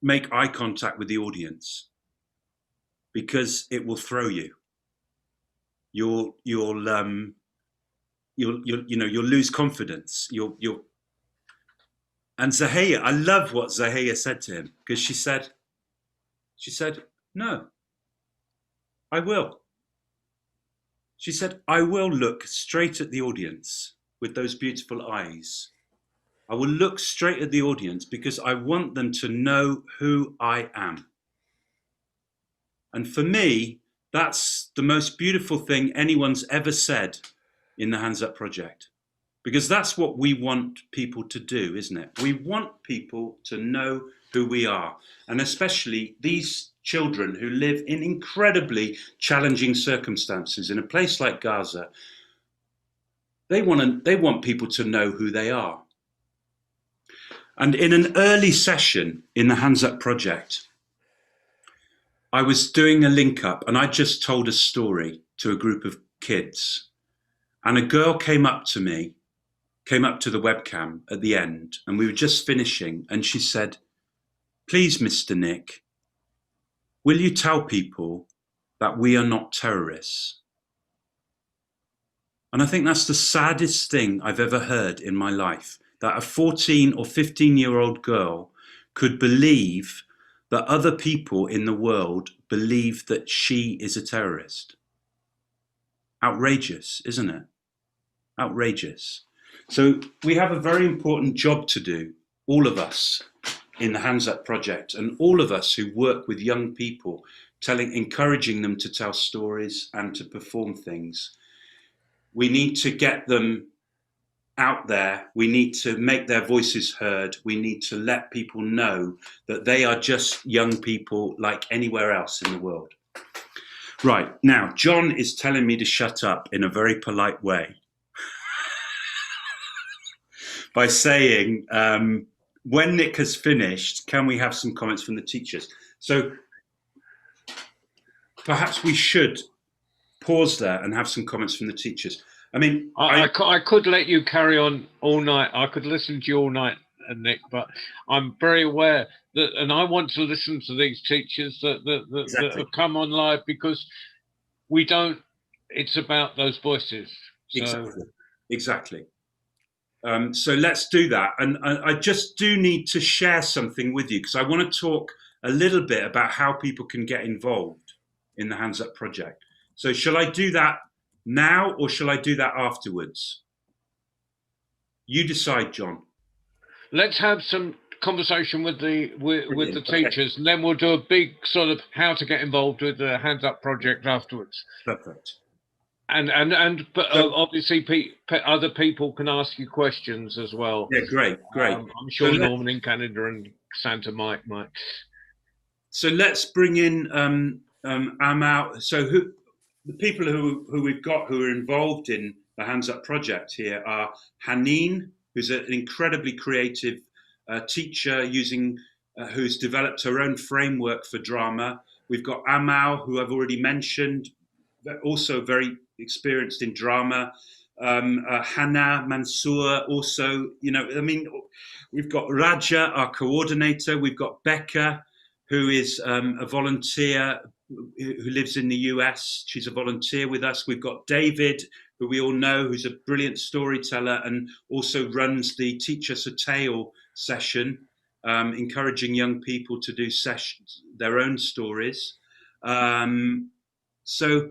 make eye contact with the audience, because it will throw you. You'll lose confidence. And Zahia, I love what Zahia said to him, because she said, no, I will. She said, I will look straight at the audience with those beautiful eyes. I will look straight at the audience because I want them to know who I am. And for me, that's the most beautiful thing anyone's ever said in the Hands Up Project. Because that's what we want people to do, isn't it? We want people to know who we are. And especially these children who live in incredibly challenging circumstances in a place like Gaza. They want people to know who they are. And in an early session in the Hands Up Project, I was doing a link up and I just told a story to a group of kids. And a girl came up to the webcam at the end, and we were just finishing, and she said, please, Mr. Nick, will you tell people that we are not terrorists? And I think that's the saddest thing I've ever heard in my life, that a 14 or 15-year-old girl could believe that other people in the world believe that she is a terrorist. Outrageous, isn't it? Outrageous. So we have a very important job to do, all of us in the Hands Up Project, and all of us who work with young people, encouraging them to tell stories and to perform things. We need to get them out there. We need to make their voices heard. We need to let people know that they are just young people like anywhere else in the world. Right, now, John is telling me to shut up in a very polite way by saying, when Nick has finished, can we have some comments from the teachers? So perhaps we should pause there and have some comments from the teachers. I mean, I could let you carry on all night. I could listen to you all night, Nick, but I'm very aware that, and I want to listen to these teachers that have come on live, because it's about those voices. So. Exactly. So let's do that. And I just do need to share something with you, because I want to talk a little bit about how people can get involved in the Hands Up Project. So shall I do that now, or shall I do that afterwards? You decide, John. Let's have some conversation with the teachers, and then we'll do a big sort of how to get involved with the Hands Up Project afterwards. Perfect. But obviously other people can ask you questions as well. Yeah, great. I'm sure Norman in Canada and Santa might. So let's bring in Amal. So the people who we've got who are involved in the Hands Up Project here are Haneen, who's an incredibly creative teacher who's developed her own framework for drama. We've got Amal, who I've already mentioned, also very experienced in drama. Hannah Mansour also, we've got Raja, our coordinator. We've got Becca, who is a volunteer who lives in the US. She's a volunteer with us. We've got David, who we all know, who's a brilliant storyteller and also runs the Teach Us a Tale session, encouraging young people to do their own stories. So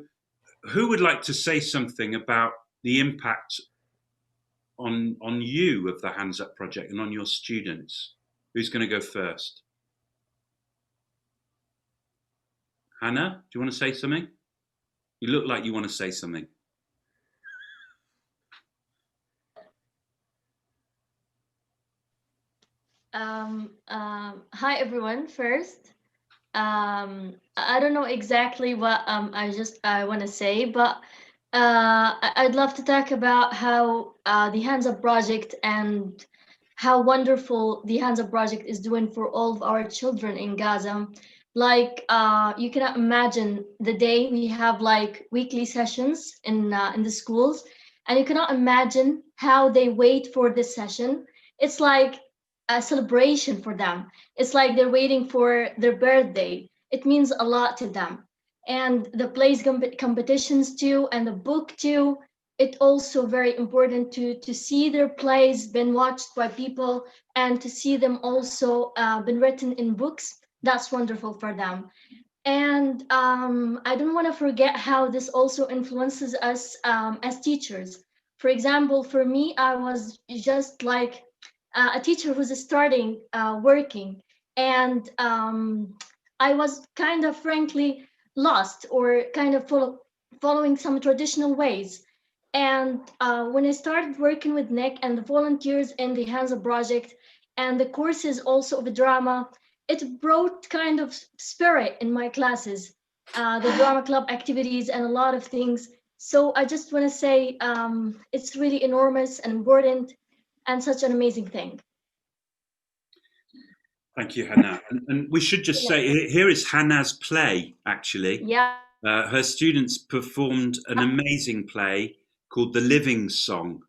who would like to say something about the impact on you of the Hands Up Project and on your students? Who's going to go first? Hannah, do you want to say something? You look like you want to say something. Hi everyone. First, I don't know exactly what I want to say, but I'd love to talk about how the Hands Up project and how wonderful the Hands Up project is doing for all of our children in Gaza. Like you cannot imagine the day we have like weekly sessions in the schools, and you cannot imagine how they wait for this session. It's like a celebration for them. It's like they're waiting for their birthday. It means a lot to them. And the plays competitions too, and the book too. It's also very important to see their plays been watched by people and to see them also been written in books. That's wonderful for them. And I don't want to forget how this also influences us as teachers. For example, for me, I was just like a teacher who's starting working, and I was kind of frankly lost or kind of following some traditional ways. And when I started working with Nick and the volunteers in the Hands Up project and the courses also of drama, it brought kind of spirit in my classes, the drama club activities and a lot of things. So I just want to say it's really enormous and important and such an amazing thing. Thank you, Hannah. And we should just say, here is Hannah's play, actually. Yeah. Her students performed an amazing play called The Living Song.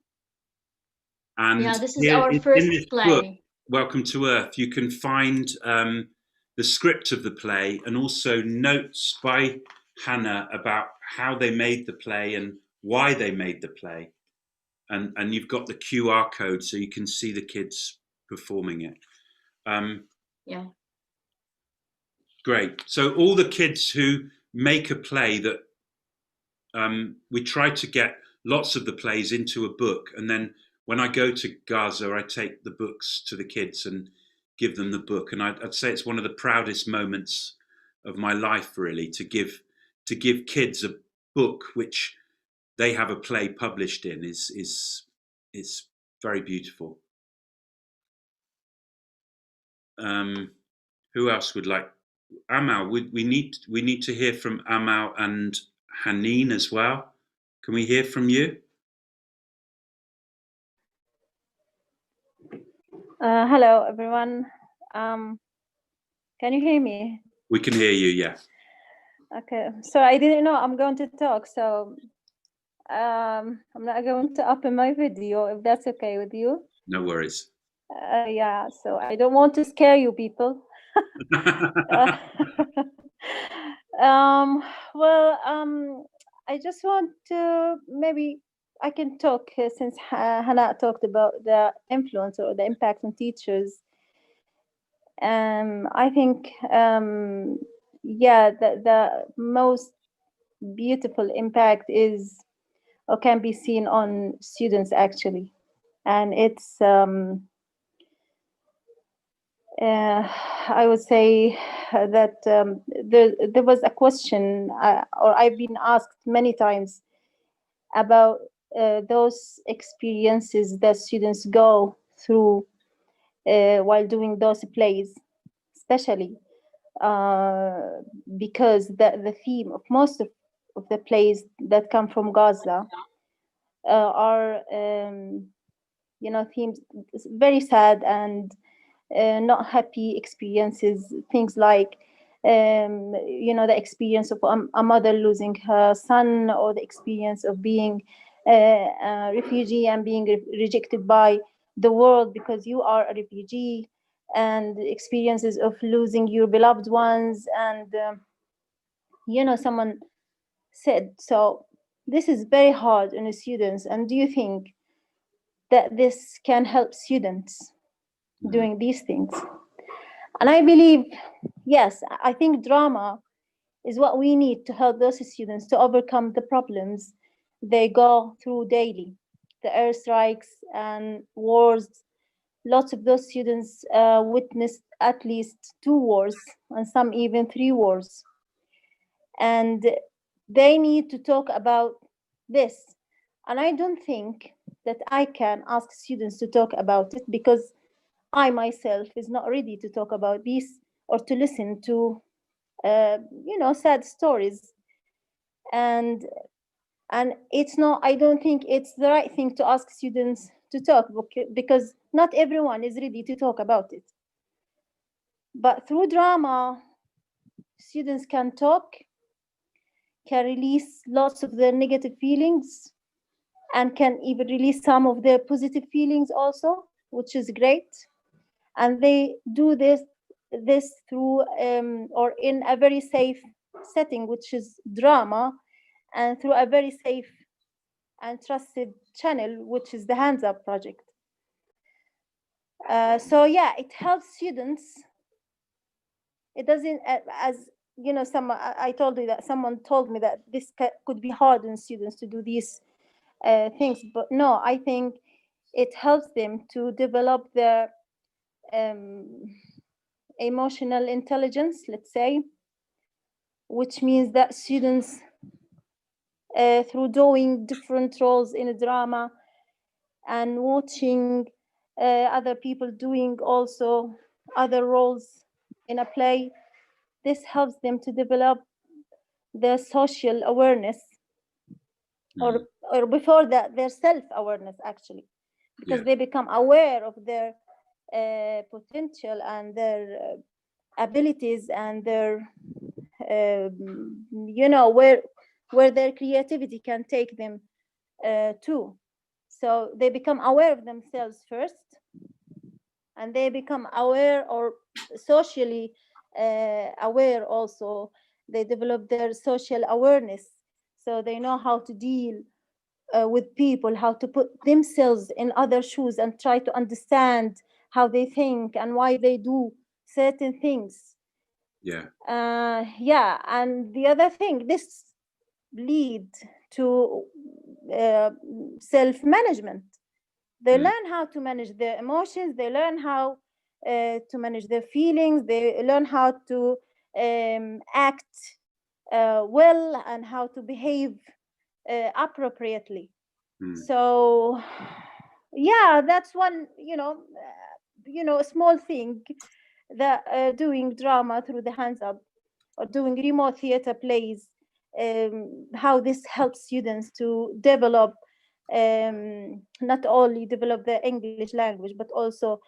And yeah, this is our first play. Book, Welcome to Earth, you can find the script of the play and also notes by Hannah about how they made the play and why they made the play. And you've got the QR code so you can see the kids performing it. Yeah. Great. So all the kids who make a play that we try to get lots of the plays into a book, and then when I go to Gaza, I take the books to the kids and give them the book. And I'd say it's one of the proudest moments of my life, really, to give kids a book which they have a play published in is very beautiful. Who else would like? Amal, we need to hear from Amal and Haneen as well. Can we hear from you? Hello, everyone. Can you hear me? We can hear you, yeah. Okay, so I didn't know I'm going to talk, so I'm not going to open my video, if that's okay with you. No worries. Yeah, so I don't want to scare you people. I just want to, maybe I can talk since Hannah talked about the influence or the impact on teachers. I think, yeah, the most beautiful impact is or can be seen on students actually, and it's I would say that there was a question, or I've been asked many times about those experiences that students go through while doing those plays, especially because the theme of most of the plays that come from Gaza are, themes very sad and not happy experiences, things like the experience of a mother losing her son, or the experience of being a refugee and being rejected by the world because you are a refugee, and experiences of losing your beloved ones. And someone said, so this is very hard on the students, and do you think that this can help students doing these things? And I believe, yes, I think drama is what we need to help those students to overcome the problems they go through daily. The airstrikes and wars, lots of those students witnessed at least 2 wars and some even 3 wars. And they need to talk about this. And I don't think that I can ask students to talk about it because I myself is not ready to talk about this or to listen to, sad stories. And it's not, I don't think it's the right thing to ask students to talk, because not everyone is ready to talk about it. But through drama, students can talk, can release lots of their negative feelings, and can even release some of their positive feelings also, which is great. And they do this through or in a very safe setting, which is drama, and through a very safe and trusted channel, which is the Hands Up project. So yeah, it helps students. It doesn't, as you know, I told you that someone told me that this could be hard on students to do these things, but no, I think it helps them to develop their emotional intelligence, let's say, which means that students, through doing different roles in a drama and watching other people doing also other roles in a play, this helps them to develop their social awareness, or before that, their self-awareness, actually, because they become aware of their potential and their abilities and their where their creativity can take them to. So they become aware of themselves first, and they become aware or socially aware also. They develop their social awareness, so they know how to deal with people, how to put themselves in other shoes and try to understand how they think and why they do certain things. And the other thing, this lead to self-management. They learn how to manage their emotions, they learn how to manage their feelings, they learn how to act well and how to behave appropriately. So yeah, that's one a small thing that doing drama through the Hands Up or doing remote theater plays, how this helps students to develop, not only develop their English language, but also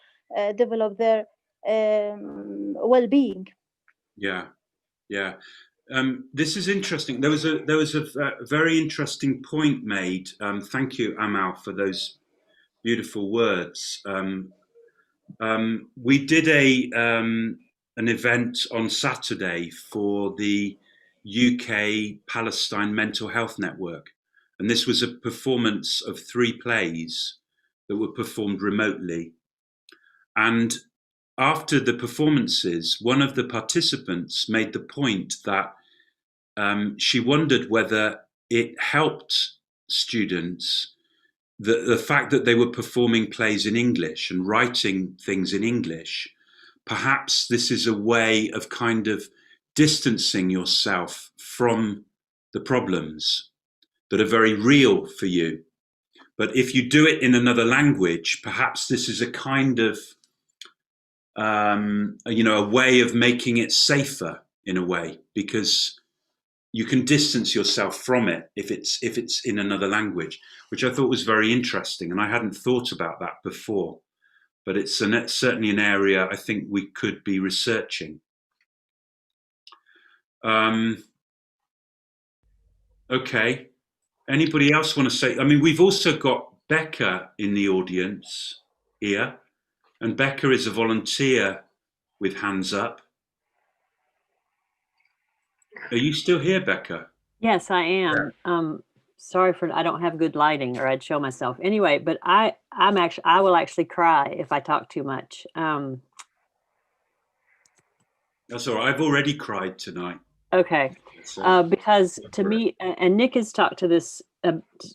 develop their well-being. This is interesting. There was a very interesting point made. Thank you, Amal, for those beautiful words. We did an event on Saturday for the UK Palestine Mental Health Network, and this was a performance of 3 plays that were performed remotely. And after the performances, one of the participants made the point that she wondered whether it helped students, the fact that they were performing plays in English and writing things in English. Perhaps this is a way of kind of distancing yourself from the problems that are very real for you. But if you do it in another language, perhaps this is a kind of a way of making it safer in a way, because you can distance yourself from it if it's in another language, which I thought was very interesting, and I hadn't thought about that before. But it's certainly an area I think we could be researching. Okay, anybody else want to say? I mean, we've also got Becca in the audience here, and Becca is a volunteer with Hands Up. Are you still here, Becca? Yes, I am. Sorry I don't have good lighting, or I'd show myself. Anyway, but I will actually cry if I talk too much. That's all right. I've already cried tonight. Okay, because to me, and Nick has talked to this,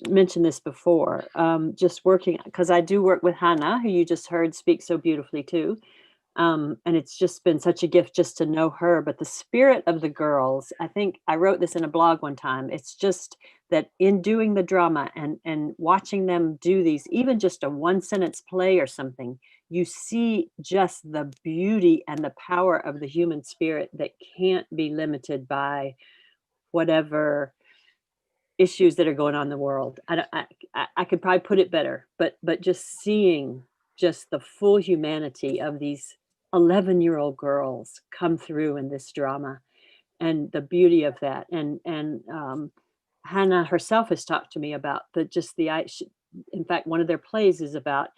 mentioned this before, just working, because I do work with Hannah, who you just heard speak so beautifully too. And it's just been such a gift just to know her. But the spirit of the girls, I think I wrote this in a blog one time. It's just that in doing the drama and watching them do these, even just a one sentence play or something, you see just the beauty and the power of the human spirit that can't be limited by whatever issues that are going on in the world. I could probably put it better, but just seeing just the full humanity of these 11-year-old girls come through in this drama and the beauty of that. And Hannah herself has talked to me about in fact, one of their plays is about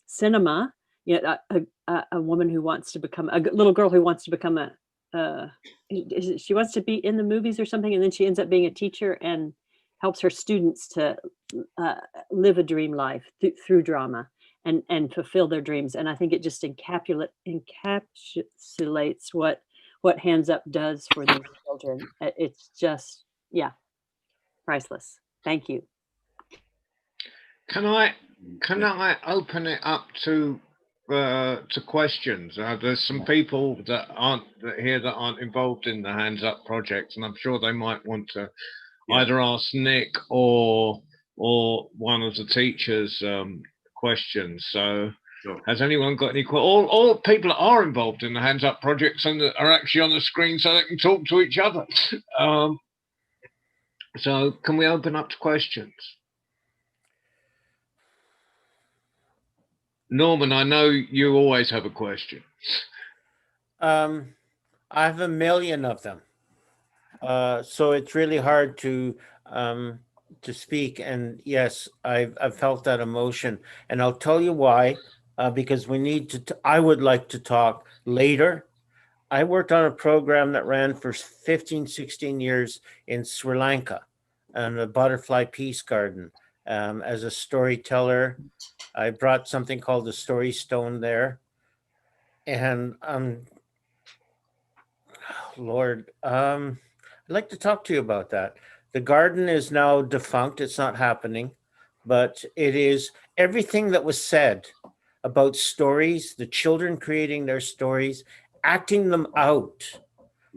cinema, you know, a woman who wants to become a little girl who wants to become she wants to be in the movies or something, and then she ends up being a teacher and helps her students to live a dream life through drama and fulfill their dreams. And I think it just encapsulates what Hands Up does for these children. It's just, yeah, priceless. Thank you. Can I open it up to questions? There's some people that aren't involved in the Hands Up project, and I'm sure they might want to either ask Nick or one of the teachers questions. So sure. Has anyone got any all people that are involved in the Hands Up projects and that are actually on the screen so they can talk to each other? So can we open up to questions? Norman, I know you always have a question. I have a million of them. So it's really hard to speak. And yes, I've felt that emotion. And I'll tell you why, because we need to, I would like to talk later. I worked on a program that ran for 15, 16 years in Sri Lanka and the Butterfly Peace Garden as a storyteller. I brought something called the Story Stone there. And Lord, I'd like to talk to you about that. The garden is now defunct. It's not happening, but it is everything that was said about stories, the children creating their stories, acting them out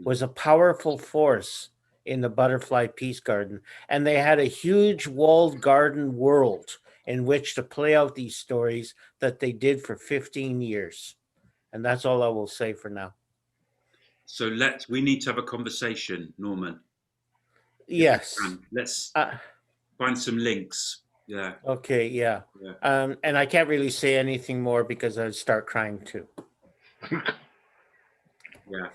was a powerful force in the Butterfly Peace Garden. And they had a huge walled garden world in which to play out these stories that they did for 15 years. And that's all I will say for now. So we need to have a conversation, Norman. Yes. Let's find some links. Yeah. Okay, yeah. And I can't really say anything more because I'd start crying too. Yeah.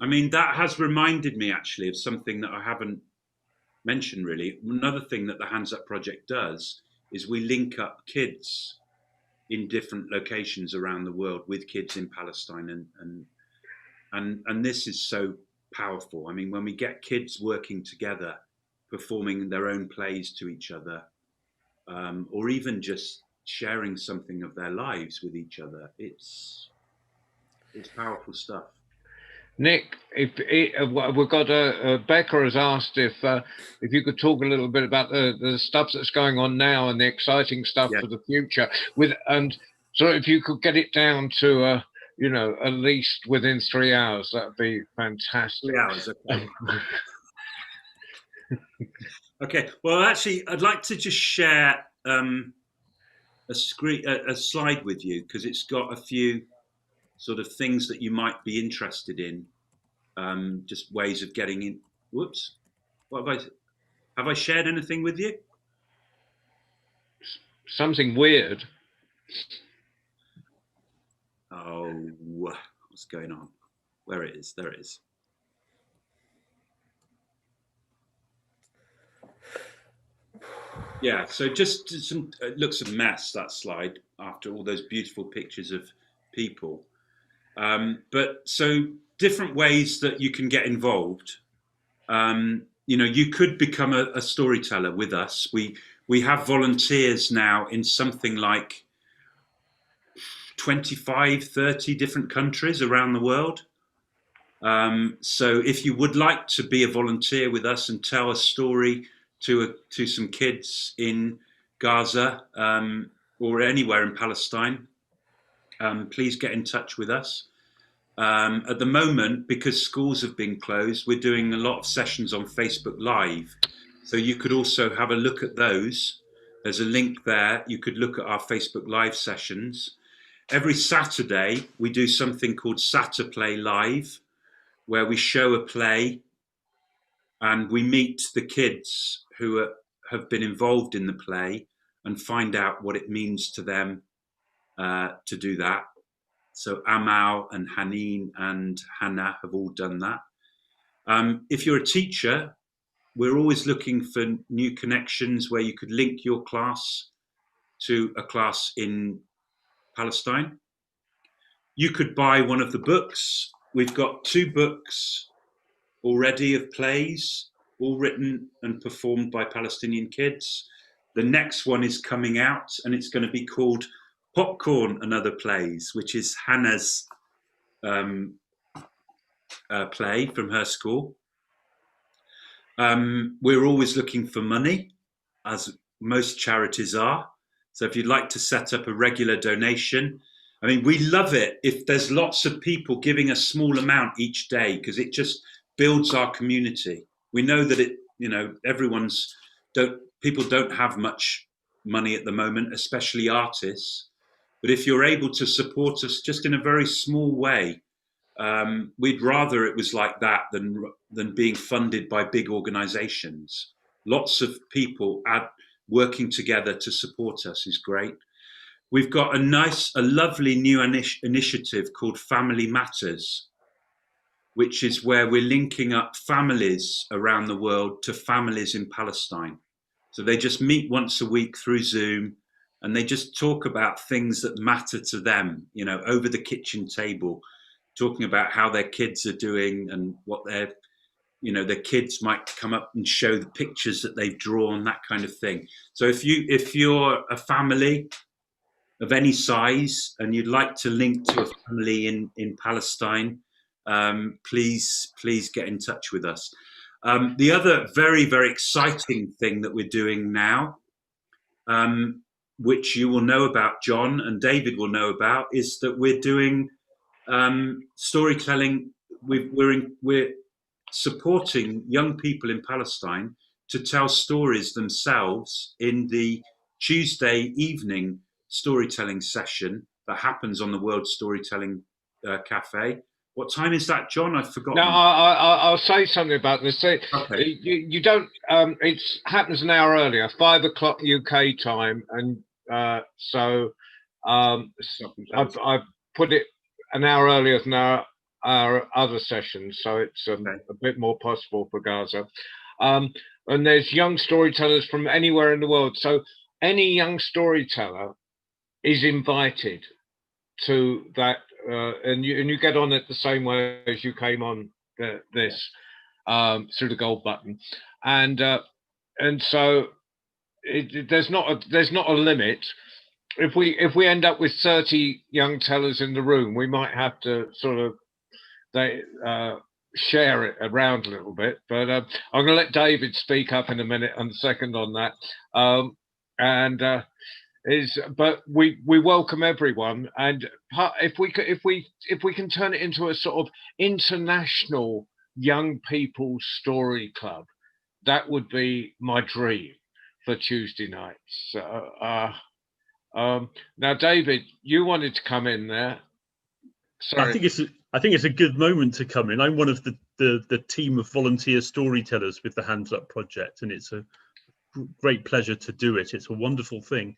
I mean, that has reminded me actually of something that I haven't mentioned really. Another thing that the Hands Up Project does is we link up kids in different locations around the world with kids in Palestine, and this is so powerful. I mean, when we get kids working together, performing their own plays to each other, or even just sharing something of their lives with each other, it's powerful stuff. Nick, if we've got Becca has asked if you could talk a little bit about the stuff that's going on now and the exciting stuff for the future, and so if you could get it down to at least within 3 hours, that'd be fantastic. 3 hours, okay. Okay. Well, actually, I'd like to just share a slide with you because it's got a few sort of things that you might be interested in, just ways of getting in. Whoops. What have I shared anything with you? Something weird. Oh, what's going on? Where it is? There it is. Yeah, so just some, it looks a mess, that slide, after all those beautiful pictures of people. But so different ways that you can get involved. You could become a storyteller with us. We have volunteers now in something like 25, 30 different countries around the world. So if you would like to be a volunteer with us and tell a story to some kids in Gaza or anywhere in Palestine, please get in touch with us. At the moment, because schools have been closed, we're doing a lot of sessions on Facebook Live. So you could also have a look at those. There's a link there. You could look at our Facebook Live sessions. Every Saturday, we do something called Saturplay Live, where we show a play and we meet the kids who have been involved in the play and find out what it means to them to do that. So Amal and Haneen and Hannah have all done that. If you're a teacher, we're always looking for new connections where you could link your class to a class in Palestine. You could buy one of the books. We've got 2 books already of plays, all written and performed by Palestinian kids. The next one is coming out, and it's going to be called Popcorn and Other Plays, which is Hannah's play from her school. We're always looking for money, as most charities are. So if you'd like to set up a regular donation, I mean, we love it if there's lots of people giving a small amount each day, because it just builds our community. We know that people don't have much money at the moment, especially artists. But if you're able to support us just in a very small way, we'd rather it was like that than being funded by big organizations. Lots of people working together to support us is great. We've got a lovely new initiative called Family Matters, which is where we're linking up families around the world to families in Palestine. So they just meet once a week through Zoom, and they just talk about things that matter to them, over the kitchen table, talking about how their kids are doing and what their kids might come up and show the pictures that they've drawn, that kind of thing. So if you're a family of any size and you'd like to link to a family in Palestine, please get in touch with us. The other very, very exciting thing that we're doing now, which you will know about, John and David will know about, is that we're doing storytelling. We're supporting young people in Palestine to tell stories themselves in the Tuesday evening storytelling session that happens on the World Storytelling Cafe. What time is that, John? I've forgotten. No, I'll say something about this. So okay. You don't. It happens an hour earlier, 5 o'clock UK time, and so I've put it an hour earlier than our other sessions, so it's a bit more possible for Gaza. And there's young storytellers from anywhere in the world. So any young storyteller is invited to that, and you get on it the same way as you came on this through the gold button, and so there's not a limit. If we end up with 30 young tellers in the room, we might have to sort of share it around a little bit. But I'm going to let David speak up in a minute and second on that. But we welcome everyone, and if we can turn it into a sort of international young people's story club, that would be my dream for Tuesday nights. Now, David, you wanted to come in there. Sorry. I think it's a good moment to come in. I'm one of the team of volunteer storytellers with the Hands Up project, and it's a great pleasure to do it. It's a wonderful thing.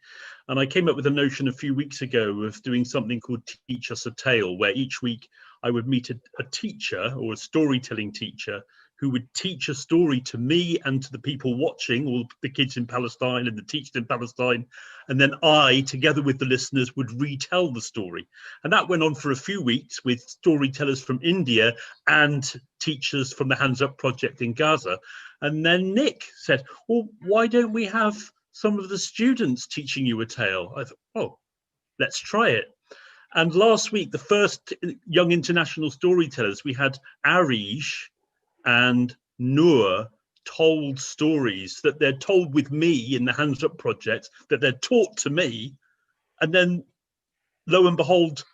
And I came up with a notion a few weeks ago of doing something called Teach Us a Tale, where each week I would meet a teacher or a storytelling teacher who would teach a story to me and to the people watching, all the kids in Palestine and the teachers in Palestine. And then I, together with the listeners, would retell the story. And that went on for a few weeks with storytellers from India and teachers from the Hands Up project in Gaza. And then Nick said, well, why don't we have some of the students teaching you a tale? I thought, oh, let's try it. And last week, the first young international storytellers, we had Arish and Noor told stories that they're told with me in the Hands Up project, that they're taught to me. And then lo and behold,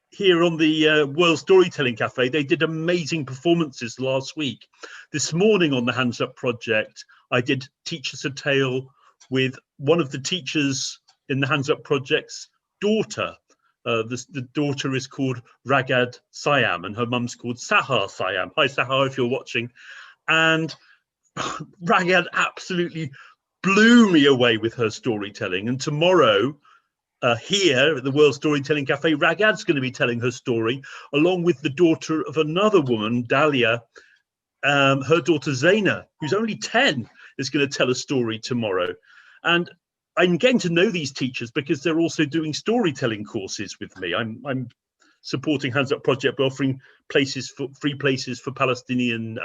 here on the World Storytelling Cafe, they did amazing performances last week. This morning on the Hands Up project, I did Teach Us a Tale with one of the teachers in the Hands Up project's daughter. The daughter is called Ragad Siam and her mum's called Sahar Siam. Hi Sahar, if you're watching. And Ragad absolutely blew me away with her storytelling. And tomorrow, here at the World Storytelling Cafe, Ragad's going to be telling her story along with the daughter of another woman, Dalia. Her daughter Zaina, who's only 10, is going to tell a story tomorrow. And I'm getting to know these teachers because they're also doing storytelling courses with me. I'm supporting Hands Up Project by offering free places for Palestinian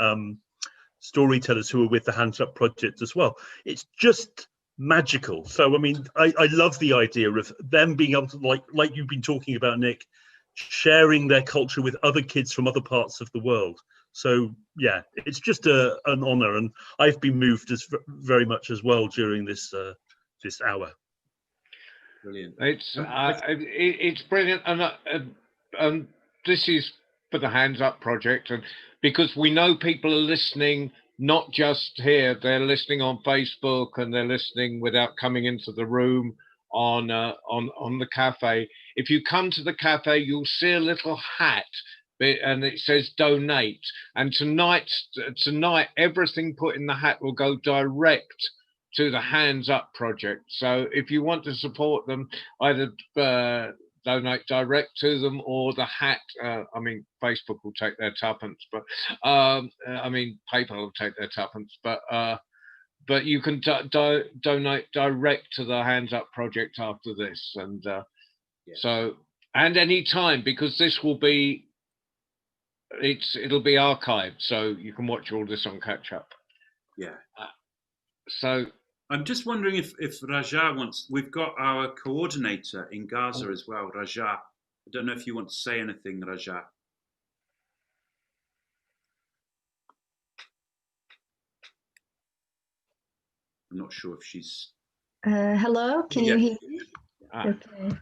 storytellers who are with the Hands Up Project as well. It's just magical. So I mean, I love the idea of them being able to, like you've been talking about, Nick, sharing their culture with other kids from other parts of the world. So yeah, it's just an honor, and I've been moved very much as well during this this hour. Brilliant. It's brilliant, and this is for the Hands Up project, and because we know people are listening not just here, they're listening on Facebook and they're listening without coming into the room on the cafe. If you come to the cafe, you'll see a little hat and it says donate, and tonight everything put in the hat will go direct to the Hands Up project. So if you want to support them, either donate direct to them or the hat. I mean, Facebook will take their tuppence, but I mean, PayPal will take their tuppence, but you can donate direct to the Hands Up project after this, and so, and any time, because this will be, it'll be archived, so you can watch all this on catch up. Yeah. So I'm just wondering if Raja wants. We've got our coordinator in Gaza as well, Raja. I don't know if you want to say anything, Raja. I'm not sure if she's. Hello, can you hear me? Okay.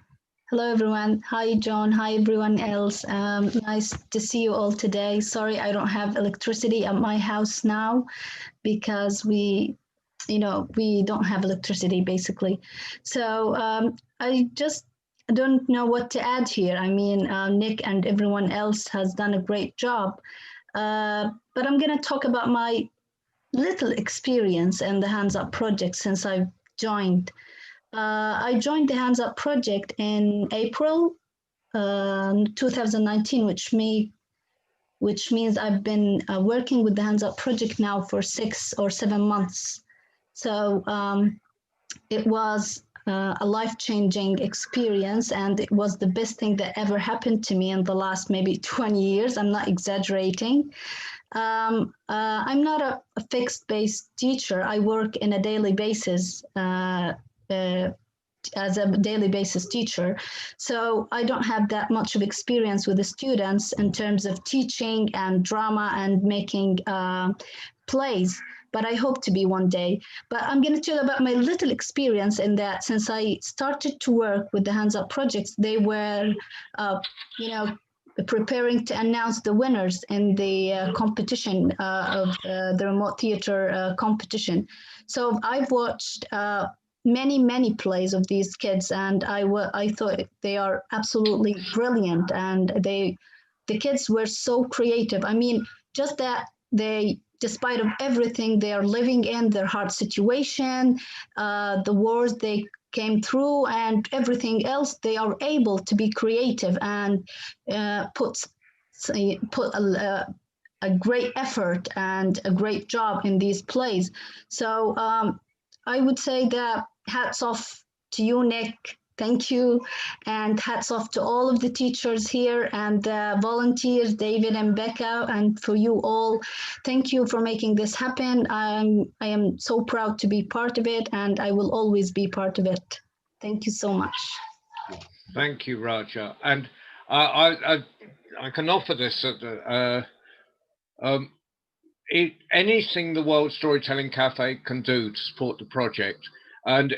Hello, everyone. Hi, John. Hi, everyone else. Nice to see you all today. Sorry, I don't have electricity at my house now because we don't have electricity, basically. So I just don't know what to add here. I mean, Nick and everyone else has done a great job. But I'm going to talk about my little experience in the Hands Up project since I've joined. I joined the Hands Up project in April 2019, which means I've been working with the Hands Up project now for 6 or 7 months. So it was a life-changing experience, and it was the best thing that ever happened to me in the last maybe 20 years. I'm not exaggerating. I'm not a fixed-based teacher. I work in a daily basis as a daily basis teacher. So I don't have that much of experience with the students in terms of teaching and drama and making plays, but I hope to be one day. But I'm going to tell you about my little experience in that since I started to work with the Hands Up projects, they were, preparing to announce the winners in the competition of the remote theater competition. So I've watched many plays of these kids, and I thought they are absolutely brilliant, and the kids were so creative. I mean, just that despite of everything they are living in, their hard situation, the wars they came through and everything else, they are able to be creative and put a great effort and a great job in these plays. So I would say that hats off to you, Nick. Thank you. And hats off to all of the teachers here and the volunteers, David and Becca, and for you all. Thank you for making this happen. I am so proud to be part of it, and I will always be part of it. Thank you so much. Thank you, Raja. And I can offer this anything the World Storytelling Cafe can do to support the project, and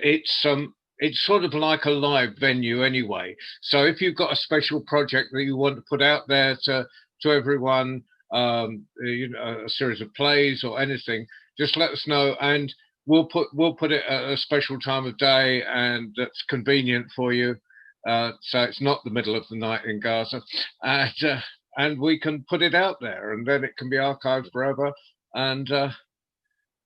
it's sort of like a live venue anyway. So if you've got a special project that you want to put out there to everyone, you know, a series of plays or anything, just let us know, and we'll put it at a special time of day, and that's convenient for you. So it's not the middle of the night in Gaza, and we can put it out there, and then it can be archived forever. And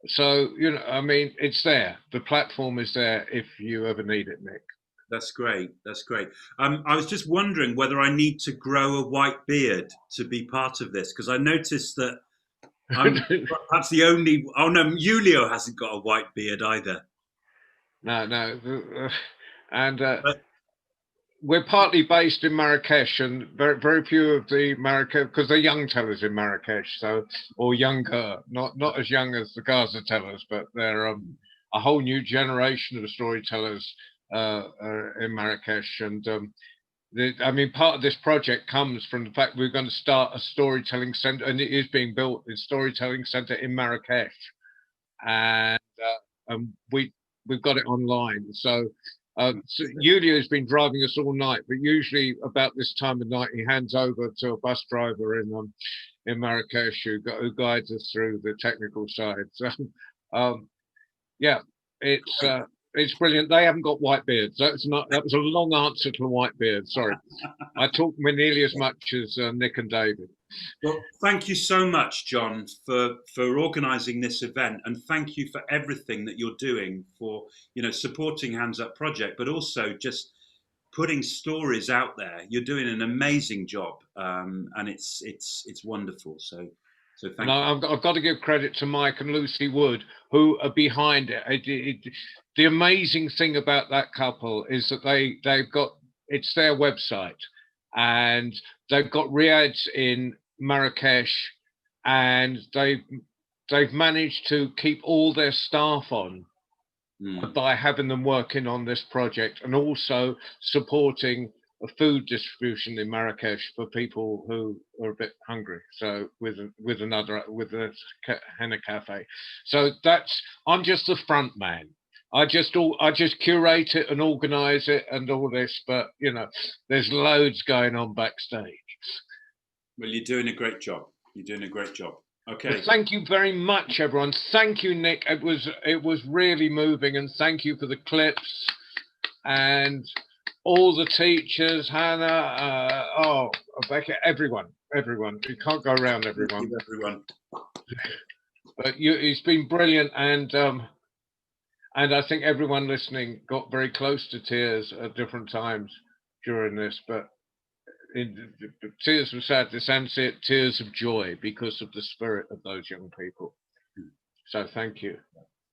so, you know, I mean, it's there. The platform is there if you ever need it, Nick. That's great. That's great. I was just wondering whether I need to grow a white beard to be part of this, because I noticed that I'm perhaps the only. Oh no, Julio hasn't got a white beard either. No, and we're partly based in Marrakesh, and very few of the Marrakesh, because they're young tellers in Marrakesh, so, or younger, not as young as the Gaza tellers, but they're a whole new generation of storytellers in Marrakesh. And I mean, part of this project comes from the fact we're going to start a storytelling center, and it is being built, a storytelling center in Marrakesh, and we've got it online. So Julio's been driving us all night, but usually about this time of night he hands over to a bus driver in Marrakesh who guides us through the technical side. So yeah, it's brilliant. They haven't got white beards. That was a long answer to a white beard. Sorry, I talk nearly as much as Nick and David. Well, thank you so much, John, for organising this event, and thank you for everything that you're doing for, you know, supporting Hands Up Project, but also just putting stories out there. You're doing an amazing job, and it's wonderful. So thank you. I've got to give credit to Mike and Lucy Wood, who are behind it. The amazing thing about that couple is that they've got, it's their website, and they've got riads in Marrakesh, and they've managed to keep all their staff on by having them working on this project, and also supporting a food distribution in Marrakesh for people who are a bit hungry. So with the Henna Cafe. So I'm just the front man. I just curate it and organize it and all this, but you know, there's loads going on backstage. Well, you're doing a great job. You're doing a great job. Okay. Well, thank you very much, everyone. Thank you, Nick. It was really moving, and thank you for the clips and all the teachers, Hannah, Rebecca, everyone. You can't go around everyone. But it's been brilliant, and I think everyone listening got very close to tears at different times during this. But tears of sadness and tears of joy because of the spirit of those young people. So thank you.